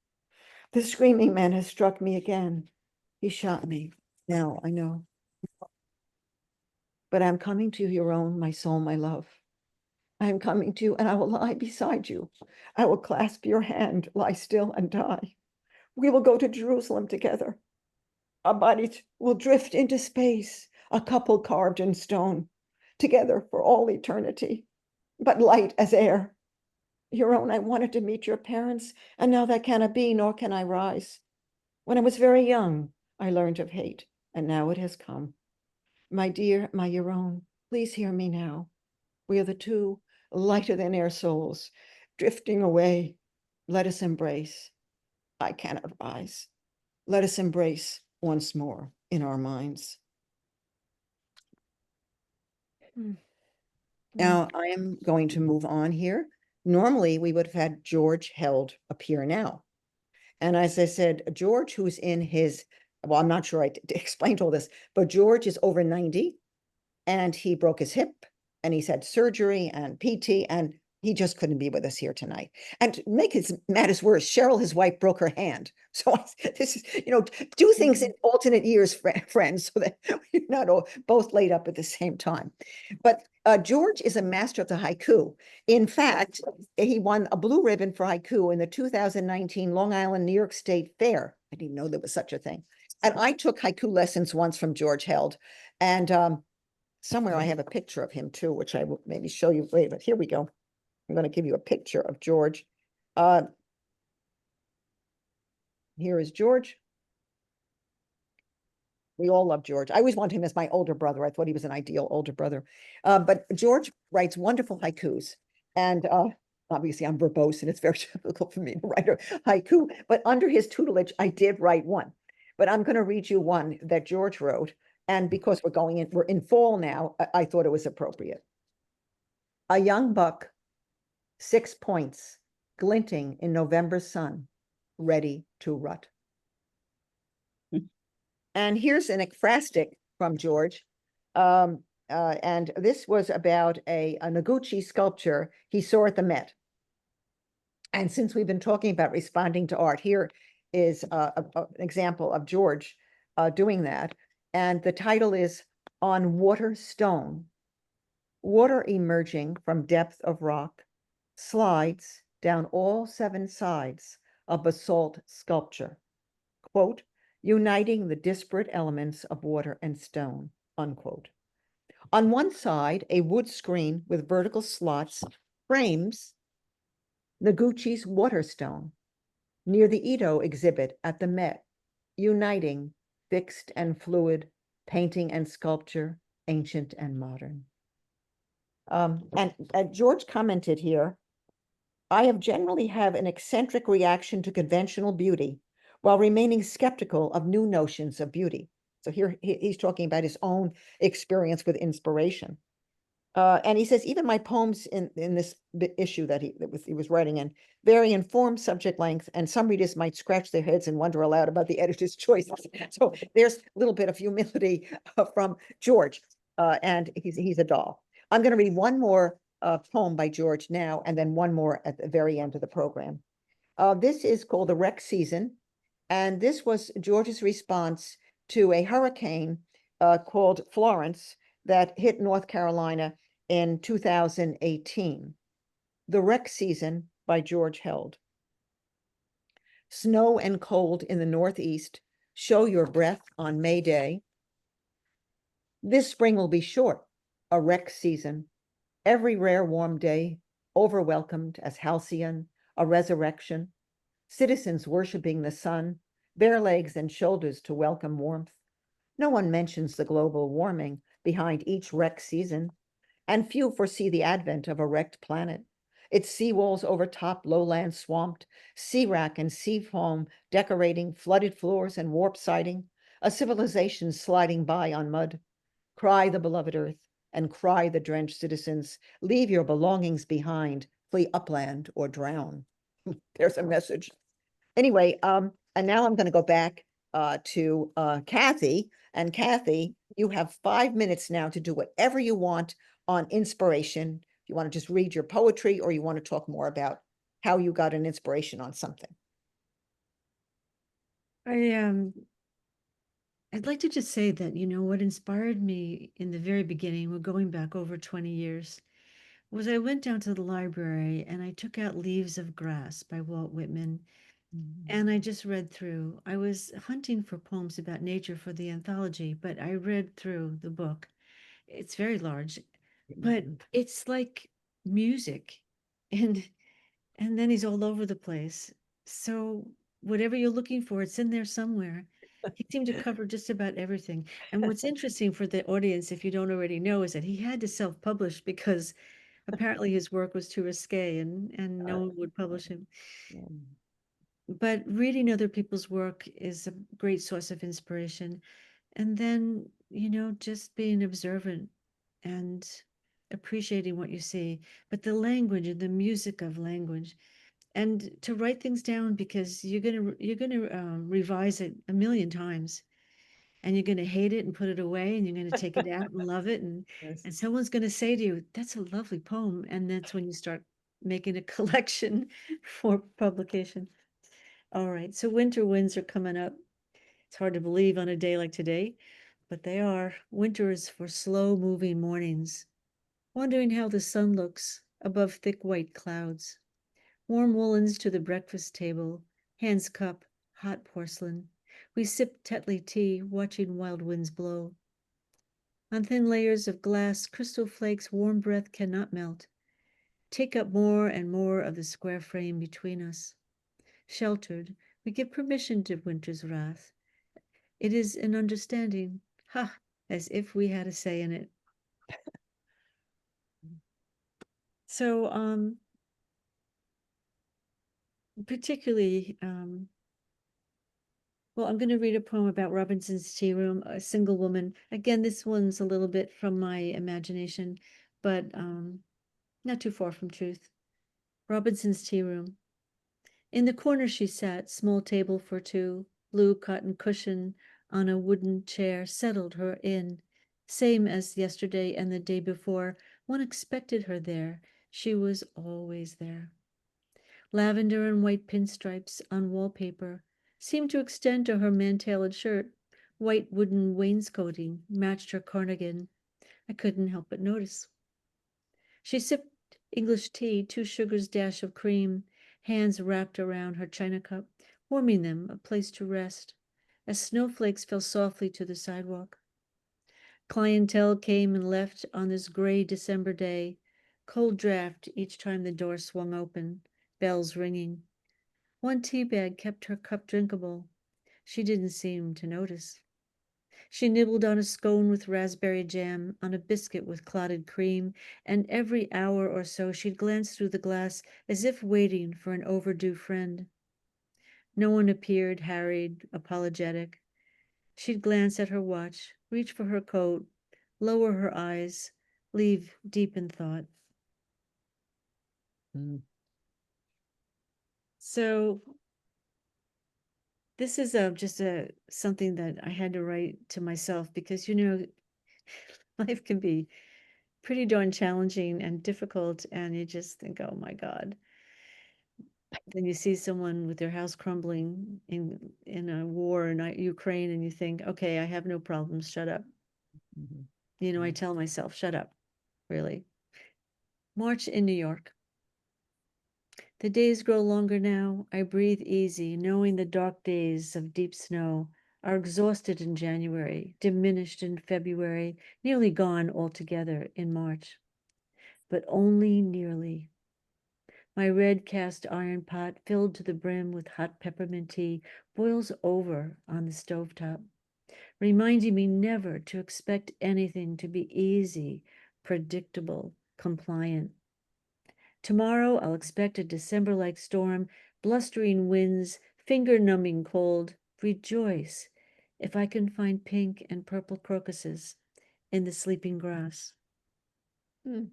The screaming man has struck me again. He shot me. Now I know. But I'm coming to you, Yaron, my soul, my love. I am coming to you, and I will lie beside you. I will clasp your hand, lie still and die. We will go to Jerusalem together. Our bodies will drift into space, a couple carved in stone, together for all eternity, but light as air. Yaron, I wanted to meet your parents, and now that cannot be, nor can I rise. When I was very young, I learned of hate, and now it has come. My dear, my Yaron, please hear me now. We are the two lighter than air souls, drifting away. Let us embrace. I cannot rise. Let us embrace once more in our minds. Hmm. Now I am going to move on here Normally, we would have had George Held appear now. And as I said, George, who's in his, well, I'm not sure I explained all this, but George is over 90 and he broke his hip and he's had surgery and PT and he just couldn't be with us here tonight. And to make it matters worse, Cheryl, his wife, broke her hand. So this is, do things in alternate years, friends, so that we're not all both laid up at the same time. But George is a master of the haiku. In fact, he won a blue ribbon for haiku in the 2019 Long Island, New York State Fair. I didn't know there was such a thing. And I took haiku lessons once from George Held. And somewhere I have a picture of him too, which I will maybe show you later, but here we go. I'm going to give you a picture of George. Here is George. We all love George. I always wanted him as my older brother. I thought he was an ideal older brother. But George writes wonderful haikus. And obviously I'm verbose and it's very difficult for me to write a haiku. But under his tutelage, I did write one. But I'm going to read you one that George wrote. And because we're in fall now, I thought it was appropriate. A young buck, 6 points, glinting in November sun, ready to rut. And here's an ekphrastic from George. And this was about a Noguchi sculpture he saw at the Met. And since we've been talking about responding to art, here is an example of George doing that. And the title is On Water Stone. Water emerging from depth of rock slides down all 7 sides of basalt sculpture. Quote, uniting the disparate elements of water and stone, unquote. On one side, a wood screen with vertical slots frames Noguchi's water stone near the Ito exhibit at the Met, uniting fixed and fluid, painting and sculpture, ancient and modern. And George commented here, I have generally have an eccentric reaction to conventional beauty while remaining skeptical of new notions of beauty. So here he's talking about his own experience with inspiration. And he says, even my poems in this issue that he was writing in, vary in form, subject length, and some readers might scratch their heads and wonder aloud about the editor's choices. So there's a little bit of humility from George, and he's a doll. I'm going to read one more poem by George now, and then one more at the very end of the program. This is called The Wreck Season, and this was George's response to a hurricane called Florence that hit North Carolina in 2018. The Wreck Season by George Held. Snow and cold in the Northeast show your breath on May Day. This spring will be short, a wreck season. Every rare warm day, overwelcomed as halcyon, a resurrection. Citizens worshiping the sun, bare legs and shoulders to welcome warmth. No one mentions the global warming behind each wreck season, and few foresee the advent of a wrecked planet. Its seawalls overtop lowland swamped, sea wrack and sea foam decorating flooded floors and warp siding, a civilization sliding by on mud. Cry the beloved earth, and cry the drenched citizens, leave your belongings behind, flee upland or drown. There's a message. Anyway, and now I'm going to go back to Kathy. And Kathy, you have 5 minutes now to do whatever you want on inspiration. You want to just read your poetry, or you want to talk more about how you got an inspiration on something. I'd like to just say that, what inspired me in the very beginning, we're going back over 20 years, was I went down to the library and I took out Leaves of Grass by Walt Whitman. And I just read through. I was hunting for poems about nature for the anthology, but I read through the book. It's very large, but it's like music. And then he's all over the place. So whatever you're looking for, it's in there somewhere. He seemed to cover just about everything. And what's interesting for the audience, if you don't already know, is that he had to self-publish because apparently his work was too risque and no one would publish him. But reading other people's work is a great source of inspiration. And then, just being observant and appreciating what you see, but the language and the music of language, and to write things down because you're gonna revise it a million times, and you're gonna hate it and put it away, and you're gonna take it out and love it, Yes. and someone's gonna say to you, "That's a lovely poem," and that's when you start making a collection for publication. All right, so winter winds are coming up. It's hard to believe on a day like today, but they are. Winter is for slow moving mornings, wondering how the sun looks above thick white clouds. Warm woolens to the breakfast table, hands cup, hot porcelain. We sip Tetley tea, watching wild winds blow. On thin layers of glass, crystal flakes warm breath cannot melt. Take up more and more of the square frame between us. Sheltered, we give permission to winter's wrath. It is an understanding, ha, as if we had a say in it. So, particularly, well, I'm going to read a poem about Robinson's Tea Room, a single woman. Again, this one's a little bit from my imagination, but not too far from truth. Robinson's Tea Room. In the corner she sat, small table for two, blue cotton cushion on a wooden chair settled her in. Same as yesterday and the day before. One expected her there. She was always there. Lavender and white pinstripes on wallpaper seemed to extend to her man-tailored shirt. White wooden wainscoting matched her cardigan. I couldn't help but notice. She sipped English tea, 2 sugars, dash of cream, hands wrapped around her china cup, warming them, a place to rest, as snowflakes fell softly to the sidewalk. Clientele came and left on this gray December day, cold draft each time the door swung open, bells ringing. One tea bag kept her cup drinkable. She didn't seem to notice. She nibbled on a scone with raspberry jam, on a biscuit with clotted cream, and every hour or so she'd glance through the glass as if waiting for an overdue friend. No one appeared, harried, apologetic. She'd glance at her watch, reach for her coat, lower her eyes, leave deep in thought. Mm. So this is just a something that I had to write to myself because life can be pretty darn challenging and difficult, and you just think, oh my God. Then you see someone with their house crumbling in a war in Ukraine, and you think, okay, I have no problems, shut up. Mhm. I tell myself, shut up, really. March in New York. The days grow longer now. I breathe easy, knowing the dark days of deep snow are exhausted in January, diminished in February, nearly gone altogether in March, but only nearly. My red cast iron pot, filled to the brim with hot peppermint tea, boils over on the stovetop, reminding me never to expect anything to be easy, predictable, compliant. Tomorrow I'll expect a December-like storm, blustering winds, finger-numbing cold. Rejoice if I can find pink and purple crocuses in the sleeping grass. Mm.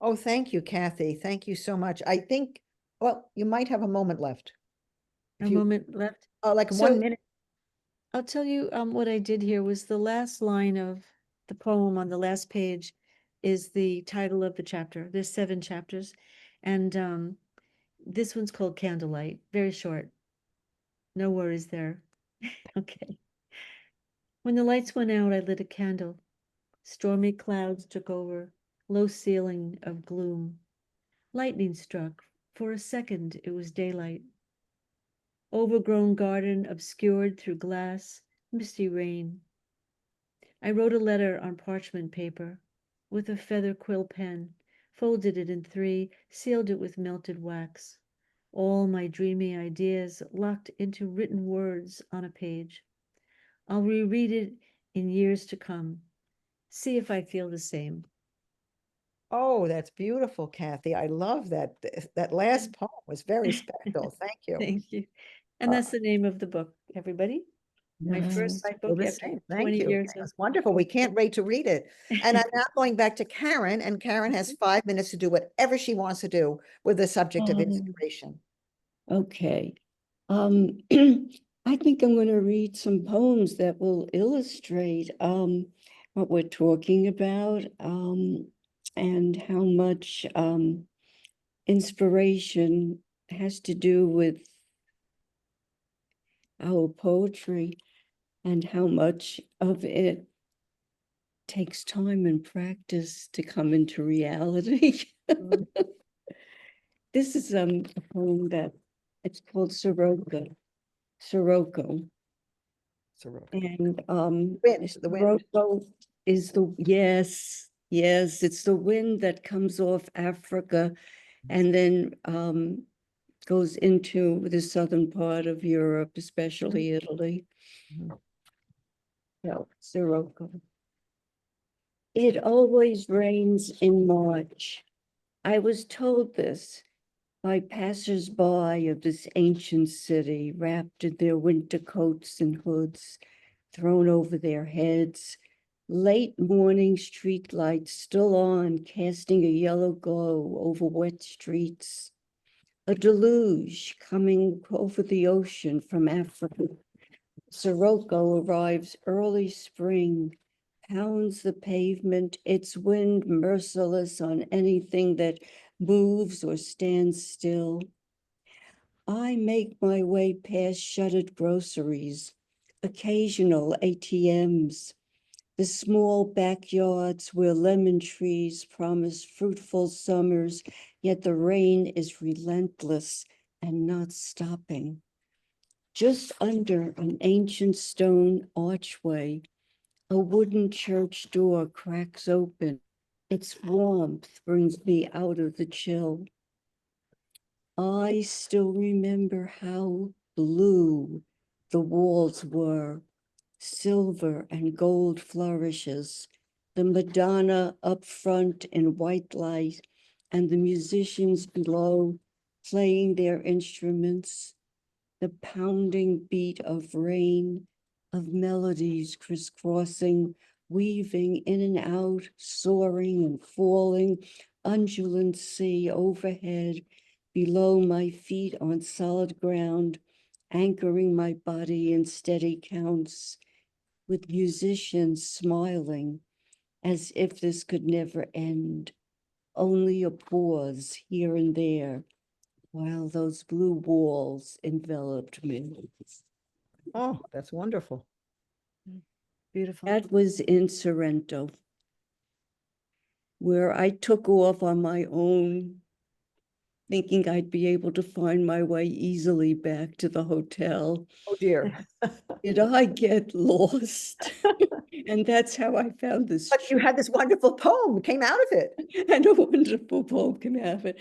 Oh, thank you, Kathy. Thank you so much. I think, well, you might have a moment left. A If you, moment left. like So 1 minute. I'll tell you what I did here was the last line of the poem on the last page is the title of the chapter. There's 7 chapters, and this one's called Candlelight. Very short. No worries there. Okay. When the lights went out, I lit a candle. Stormy clouds took over, low ceiling of gloom. Lightning struck. For a second, it was daylight. Overgrown garden obscured through glass, misty rain. I wrote a letter on parchment paper with a feather quill pen, folded it in 3, sealed it with melted wax. All my dreamy ideas locked into written words on a page. I'll reread it in years to come. See if I feel the same. Oh, that's beautiful, Kathy. I love that. That last poem was very special. Thank you. Thank you. And Uh, that's the name of the book, everybody. My first Well, book the after same. Thank 20 you. years of That's wonderful. We can't wait to read it. And I'm now going back to Karen, and Karen has 5 minutes to do whatever she wants to do with the subject of Oh. inspiration. Okay. I think I'm going to read some poems that will illustrate what we're talking about and how much inspiration has to do with our poetry and how much of it takes time and practice to come into reality. Mhm. This is a poem that it's called Sirocco. Soroka. And The wind. Sirocco is yes, it's the wind that comes off Africa and then goes into the southern part of Europe, especially Italy. Mhm. So, Sirocco. It always rains in March. I was told this by passers-by of this ancient city, wrapped in their winter coats and hoods, thrown over their heads. Late morning street lights still on, casting a yellow glow over wet streets. A deluge coming over the ocean from Africa. Sirocco arrives early spring, pounds the pavement, its wind merciless on anything that moves or stands still. I make my way past shuttered groceries, occasional ATMs, the small backyards where lemon trees promise fruitful summers, yet the rain is relentless and not stopping. Just under an ancient stone archway, a wooden church door cracks open. Its warmth brings me out of the chill. I still remember how blue the walls were, silver and gold flourishes, the Madonna up front in white light, and the musicians below playing their instruments, the pounding beat of rain, of melodies crisscrossing, weaving in and out, soaring and falling, undulant sea overhead, below my feet on solid ground, anchoring my body in steady counts, with musicians smiling as if this could never end, only a pause here and there while those blue walls enveloped me. Oh, that's wonderful. beautiful. That was in Sorrento, where I took off on my own, thinking I'd be able to find my way easily back to the hotel. Oh, dear. Did I get lost? And that's how I found this But you had this wonderful poem came out of it. and a wonderful poem came out of it.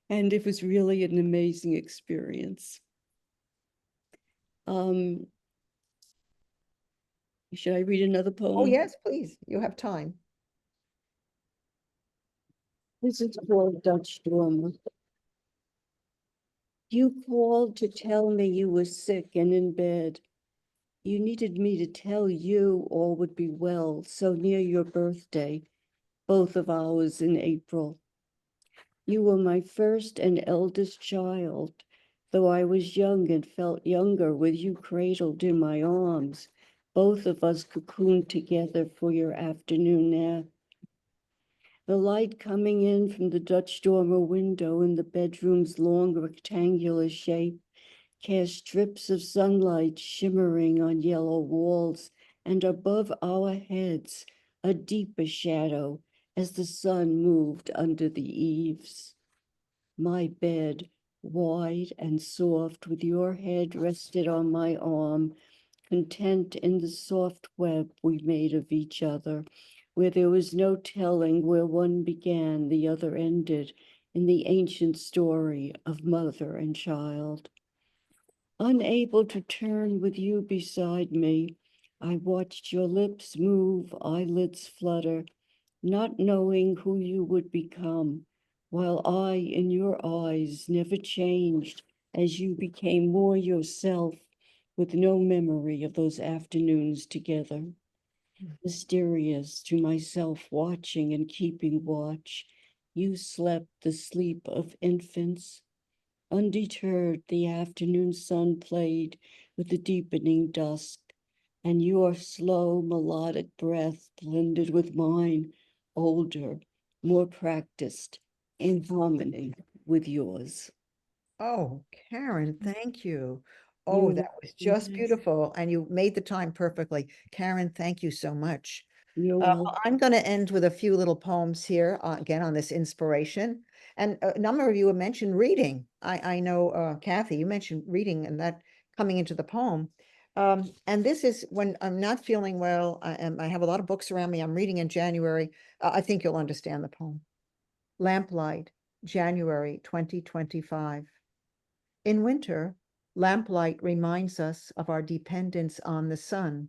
And it was really an amazing experience. Should I read another poem? Oh, yes, please. You have time. This is called Dutch Dormer. You called to tell me you were sick and in bed. You needed me to tell you all would be well, so near your birthday, both of ours in April. You were my first and eldest child, though I was young and felt younger with you cradled in my arms, both of us cocooned together for your afternoon nap. The light coming in from the Dutch dormer window in the bedroom's long rectangular shape cast strips of sunlight shimmering on yellow walls, and above our heads, a deeper shadow as the sun moved under the eaves. My bed, wide and soft, with your head rested on my arm, content in the soft web we made of each other, where there was no telling where one began, the other ended, in the ancient story of mother and child. Unable to turn with you beside me, I watched your lips move, eyelids flutter, not knowing who you would become, while I, in your eyes, never changed as you became more yourself, with no memory of those afternoons together. Mysterious to myself, watching and keeping watch, you slept the sleep of infants. Undeterred, the afternoon sun played with the deepening dusk, and your slow melodic breath blended with mine, older, more practiced, in harmony with yours. Oh, Karen, thank you. Oh, You're that was just Yes. beautiful. And you made the time perfectly. Karen, thank you so much. you're Well, I'm going to end with a few little poems here, again, on this inspiration. And a number of you have mentioned reading. I know, Kathy, you mentioned reading and that coming into the poem. And this is when I'm not feeling well. I have a lot of books around me. I'm reading in January. I think you'll understand the poem. Lamplight, January 2025. In winter, lamplight reminds us of our dependence on the sun.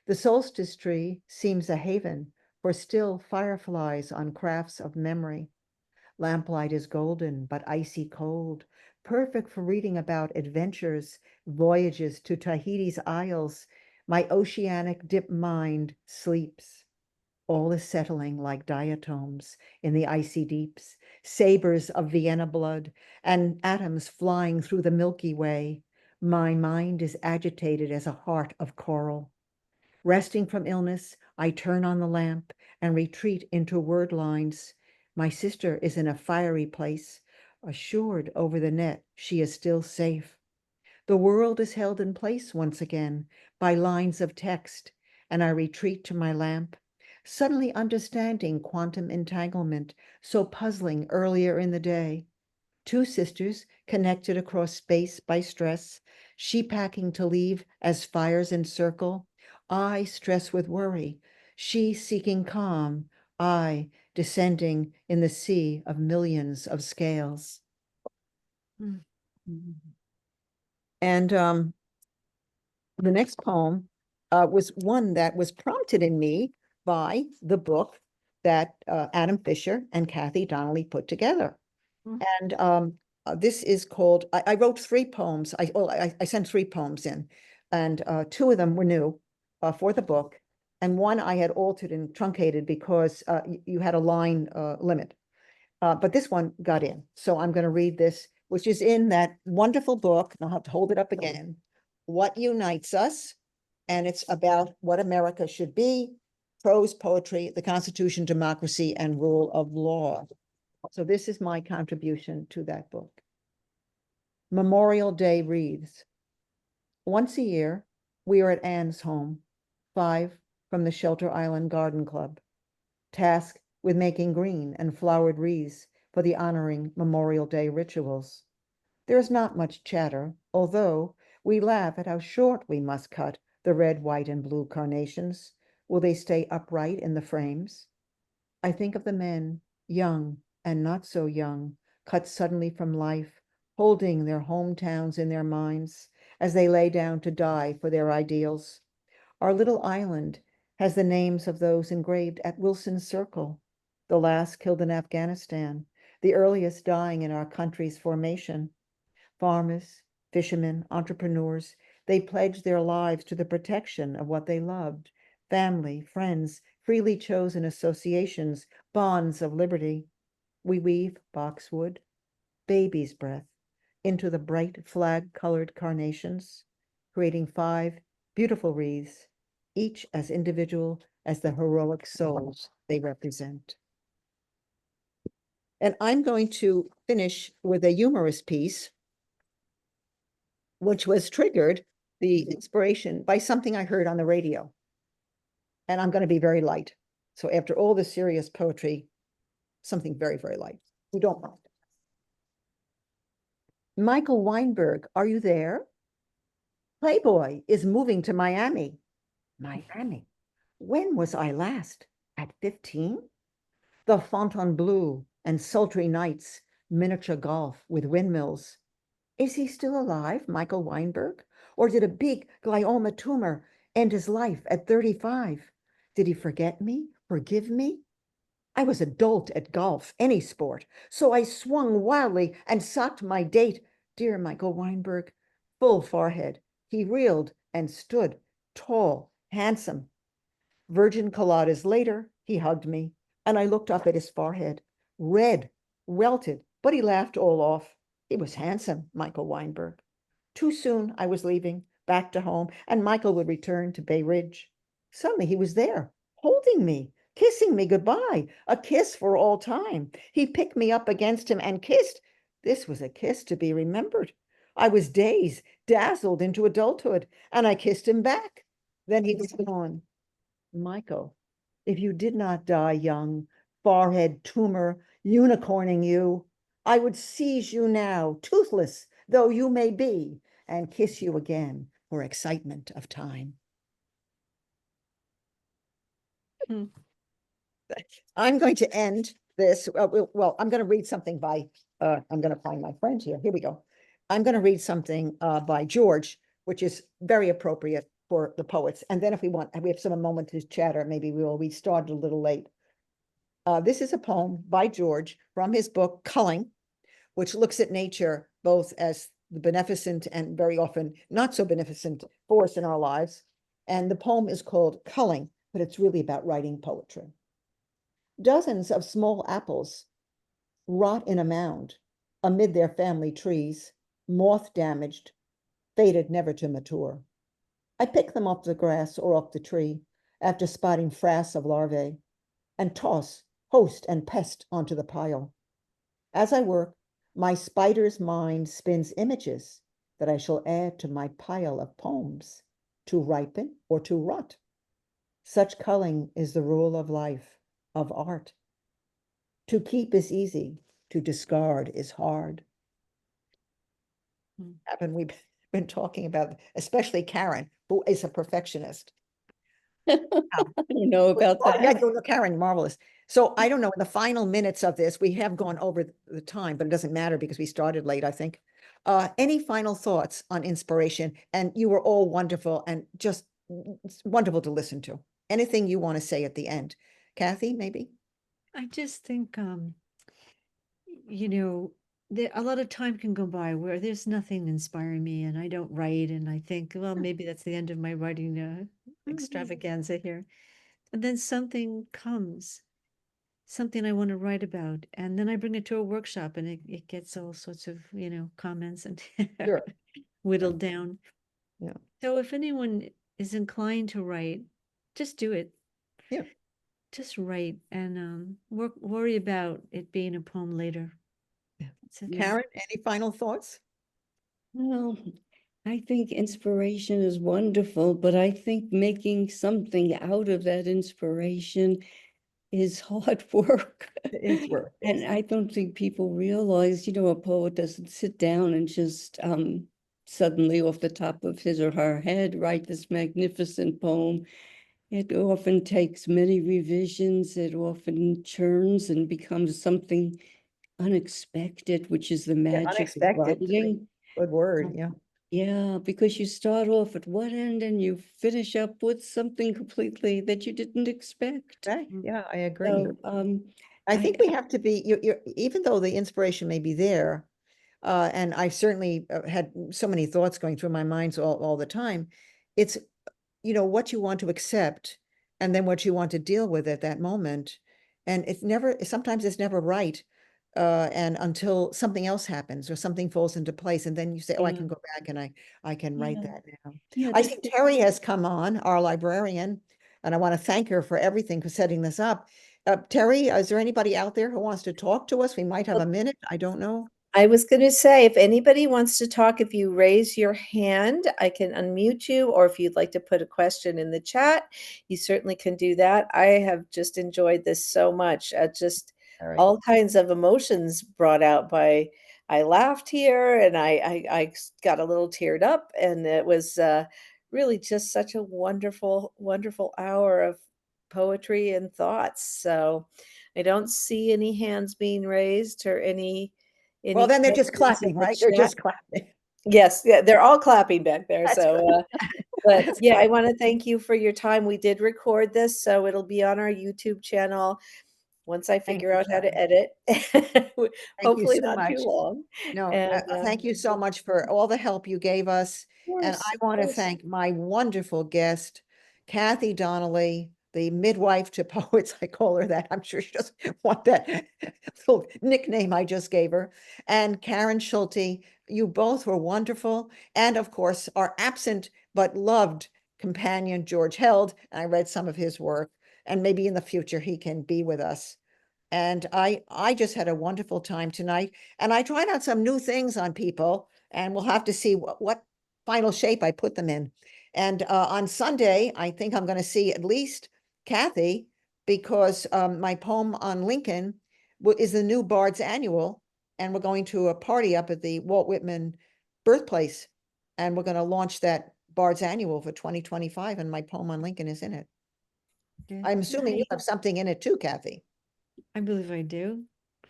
The solstice tree seems a haven for still fireflies on crafts of memory. Lamplight is golden but icy cold, perfect for reading about adventures, voyages to Tahiti's isles. My oceanic dip mind sleeps. All is settling like diatoms in the icy deeps, sabers of Vienna blood, and atoms flying through the Milky Way. My mind is agitated as a heart of coral. Resting from illness, I turn on the lamp and retreat into word lines. My sister is in a fiery place, assured over the net she is still safe. The world is held in place once again by lines of text, and I retreat to my lamp, suddenly understanding quantum entanglement, so puzzling earlier in the day. Two sisters connected across space by stress, she packing to leave as fires encircle, I stress with worry, she seeking calm, I descending in the sea of millions of scales. Mm. And the next poem was one that was prompted in me by the book that Adam Fisher and Kathy Donnelly put together. Mm. And this is called, I wrote three poems. I sent three poems in, and two of them were new for the book. And one I had altered and truncated because you had a line limit. But this one got in. So I'm going to read this, which is in that wonderful book. And I'll have to hold it up again. What Unites Us? And it's about what America should be, prose poetry, the Constitution, democracy, and rule of law. So this is my contribution to that book. Memorial Day wreaths. Once a year, we are at Anne's home, 5 from the Shelter Island Garden Club, tasked with making green and flowered wreaths for the honoring Memorial Day rituals. There is not much chatter, although we laugh at how short we must cut the red, white, and blue carnations. Will they stay upright in the frames? I think of the men, young and not so young, cut suddenly from life, holding their hometowns in their minds as they lay down to die for their ideals. Our little island has the names of those engraved at Wilson's Circle, the last killed in Afghanistan, the earliest dying in our country's formation. Farmers, fishermen, entrepreneurs, they pledged their lives to the protection of what they loved, family, friends, freely chosen associations, bonds of liberty. We weave boxwood, baby's breath, into the bright flag-colored carnations, creating 5 beautiful wreaths, each as individual as the heroic souls they represent. And I'm going to finish with a humorous piece, which was triggered, the inspiration, by something I heard on the radio. And I'm going to be very light. So after all the serious poetry, something very, very light. You don't mind. Michael Weinberg, are you there? Playboy is moving to Miami. Miami? When was I last? At 15? The Fontainebleau and sultry nights, miniature golf with windmills. Is he still alive, Michael Weinberg? Or did a big glioma tumor end his life at 35? Did he forget me? Forgive me? I was a dolt at golf, any sport, so I swung wildly and socked my date, dear Michael Weinberg, full forehead, He reeled and stood, tall, handsome. Virgin coladas later, he hugged me, and I looked up at his forehead, red, welted, but he laughed all off. He was handsome, Michael Weinberg. Too soon I was leaving, back to home, and Michael would return to Bay Ridge. Suddenly he was there, holding me, kissing me goodbye, a kiss for all time. He picked me up against him and kissed. This was a kiss to be remembered. I was dazed, dazzled into adulthood, and I kissed him back. Then he was gone. Michael, if you did not die young, forehead tumor, unicorning you, I would seize you now, toothless though you may be, and kiss you again for excitement of time. Hmm. I'm going to end this. Well, I'm going to read something by, I'm going to find my friend here. Here we go. I'm going to read something by George, which is very appropriate for the poets. And then if we want, we have some moment to chatter, maybe we started a little late. This is a poem by George from his book, Culling, which looks at nature both as the beneficent and very often not so beneficent force in our lives. And the poem is called Culling, but it's really about writing poetry. Dozens of small apples rot in a mound amid their family trees, moth damaged, fated never to mature. I pick them off the grass or off the tree after spotting frass of larvae and toss host and pest onto the pile. As I work, my spider's mind spins images that I shall add to my pile of poems to ripen or to rot. Such culling is the rule of life, of art. To keep is easy, to discard is hard. Haven't we been talking about, especially Karen, who is a perfectionist? I don't know about Oh, yeah, that. no, Karen, marvelous. So I don't know, in the final minutes of this, we have gone over the time, but it doesn't matter because we started late, I think. Any final thoughts on inspiration? And you were all wonderful and just wonderful to listen to. Anything you want to say at the end? Kathy, maybe? I just think, you know, there a lot of time can go by where there's nothing inspiring me and I don't write and I think, well, maybe that's the end of my writing extravaganza here. And then something comes, something I want to write about, and then I bring it to a workshop and it gets all sorts of, comments and Sure. whittled down. Yeah. So if anyone is inclined to write, just do it. Yeah. Just write and worry about it being a poem later. Yeah. That's it. Karen, any final thoughts? Well, I think inspiration is wonderful, but I think making something out of that inspiration is hard work. It's work. And I don't think people realize, a poet doesn't sit down and just suddenly off the top of his or her head write this magnificent poem. It often takes many revisions. It often churns and becomes something unexpected, which is the Yeah, magic of unexpected. writing. Good word, yeah. Yeah, because you start off at one end and you finish up with something completely that you didn't expect. Right, yeah, I agree. So, I I, think we have to be, even though the inspiration may be there, and I certainly had so many thoughts going through my mind all the time. It's, what you want to accept and then what you want to deal with at that moment. And sometimes it's never right. And until something else happens or something falls into place, and then you say, oh, I yeah, can go back and I can write yeah, that now. yeah, I this, see Terry has come on, our librarian, and I want to thank her for everything, for setting this up. Terry, is there anybody out there who wants to talk to us? We might have a minute. I don't know. I was going to say, if anybody wants to talk, if you raise your hand, I can unmute you, or if you'd like to put a question in the chat, you certainly can do that. I have just enjoyed this so much. Just All right. all kinds of emotions brought out by, I laughed here and I got a little teared up, and it was really just such a wonderful, wonderful hour of poetry and thoughts. So I don't see any hands being raised or Well, any then they're just questions in clapping, the right? They're chat? just clapping. Yes, yeah, they're all clapping back there, That's so, good. but, That's yeah, I good. wanna thank you for your time. We did record this, so it'll be on our YouTube channel. once I Thank figure you, out how to Terry. edit, Thank you hopefully so not too much. long. No, And, thank you so much for all the help you gave us. And I of want to course. thank my wonderful guest, Kathy Donnelly, the midwife to poets. I call her that. I'm sure she doesn't want that little nickname I just gave her. And Karen Schulte, you both were wonderful. And of course, our absent but loved companion, George Held. And I read some of his work, and maybe in the future he can be with us. And I just had a wonderful time tonight. And I tried out some new things on people, and we'll have to see what final shape I put them in. And on Sunday, I think I'm going to see at least Kathy, because my poem on Lincoln is the new Bard's Annual, and we're going to a party up at the Walt Whitman birthplace, and we're going to launch that Bard's Annual for 2025, and my poem on Lincoln is in it. Good. I'm assuming you have something in it too, Kathy. I believe I do.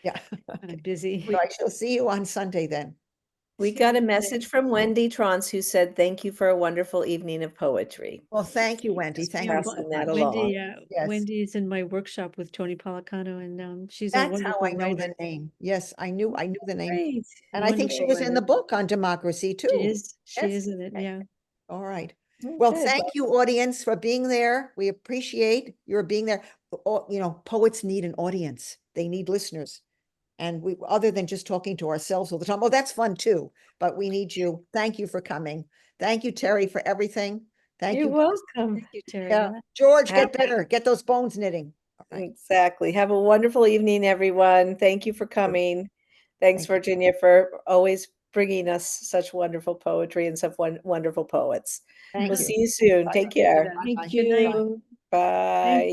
Yeah. I'm busy. So I shall see you on Sunday then. We got a message from Wendy Trance who said, "Thank you for a wonderful evening of poetry." Well, thank you, Wendy. Just Thank you so passing that much. along. Yes. Wendy is in my workshop with Tony Policano, and she's a That's how wonderful I know the writer. name. Yes, I knew the name. Great. And I think she Wonderful was in the writer. book on democracy too. She Yes. is in it, yeah. All right. Oh, Well, good. thank you, audience, for being there. We appreciate your being there. You know, poets need an audience. They need listeners. And we, other than just talking to ourselves all the time, oh, that's fun too, but we need you. Thank you for coming. Thank you, Terry, for everything. Thank You're you. welcome. Thank you, Terry. Yeah. George, Have- get better. Get those bones knitting. All right. Exactly. Have a wonderful evening, everyone. Thank you for coming. Thanks, Thank you. Virginia, for always bringing us such wonderful poetry and such wonderful poets. Thank We'll you. see you soon. Bye. Take care. Bye. Thank Good night. you. Bye.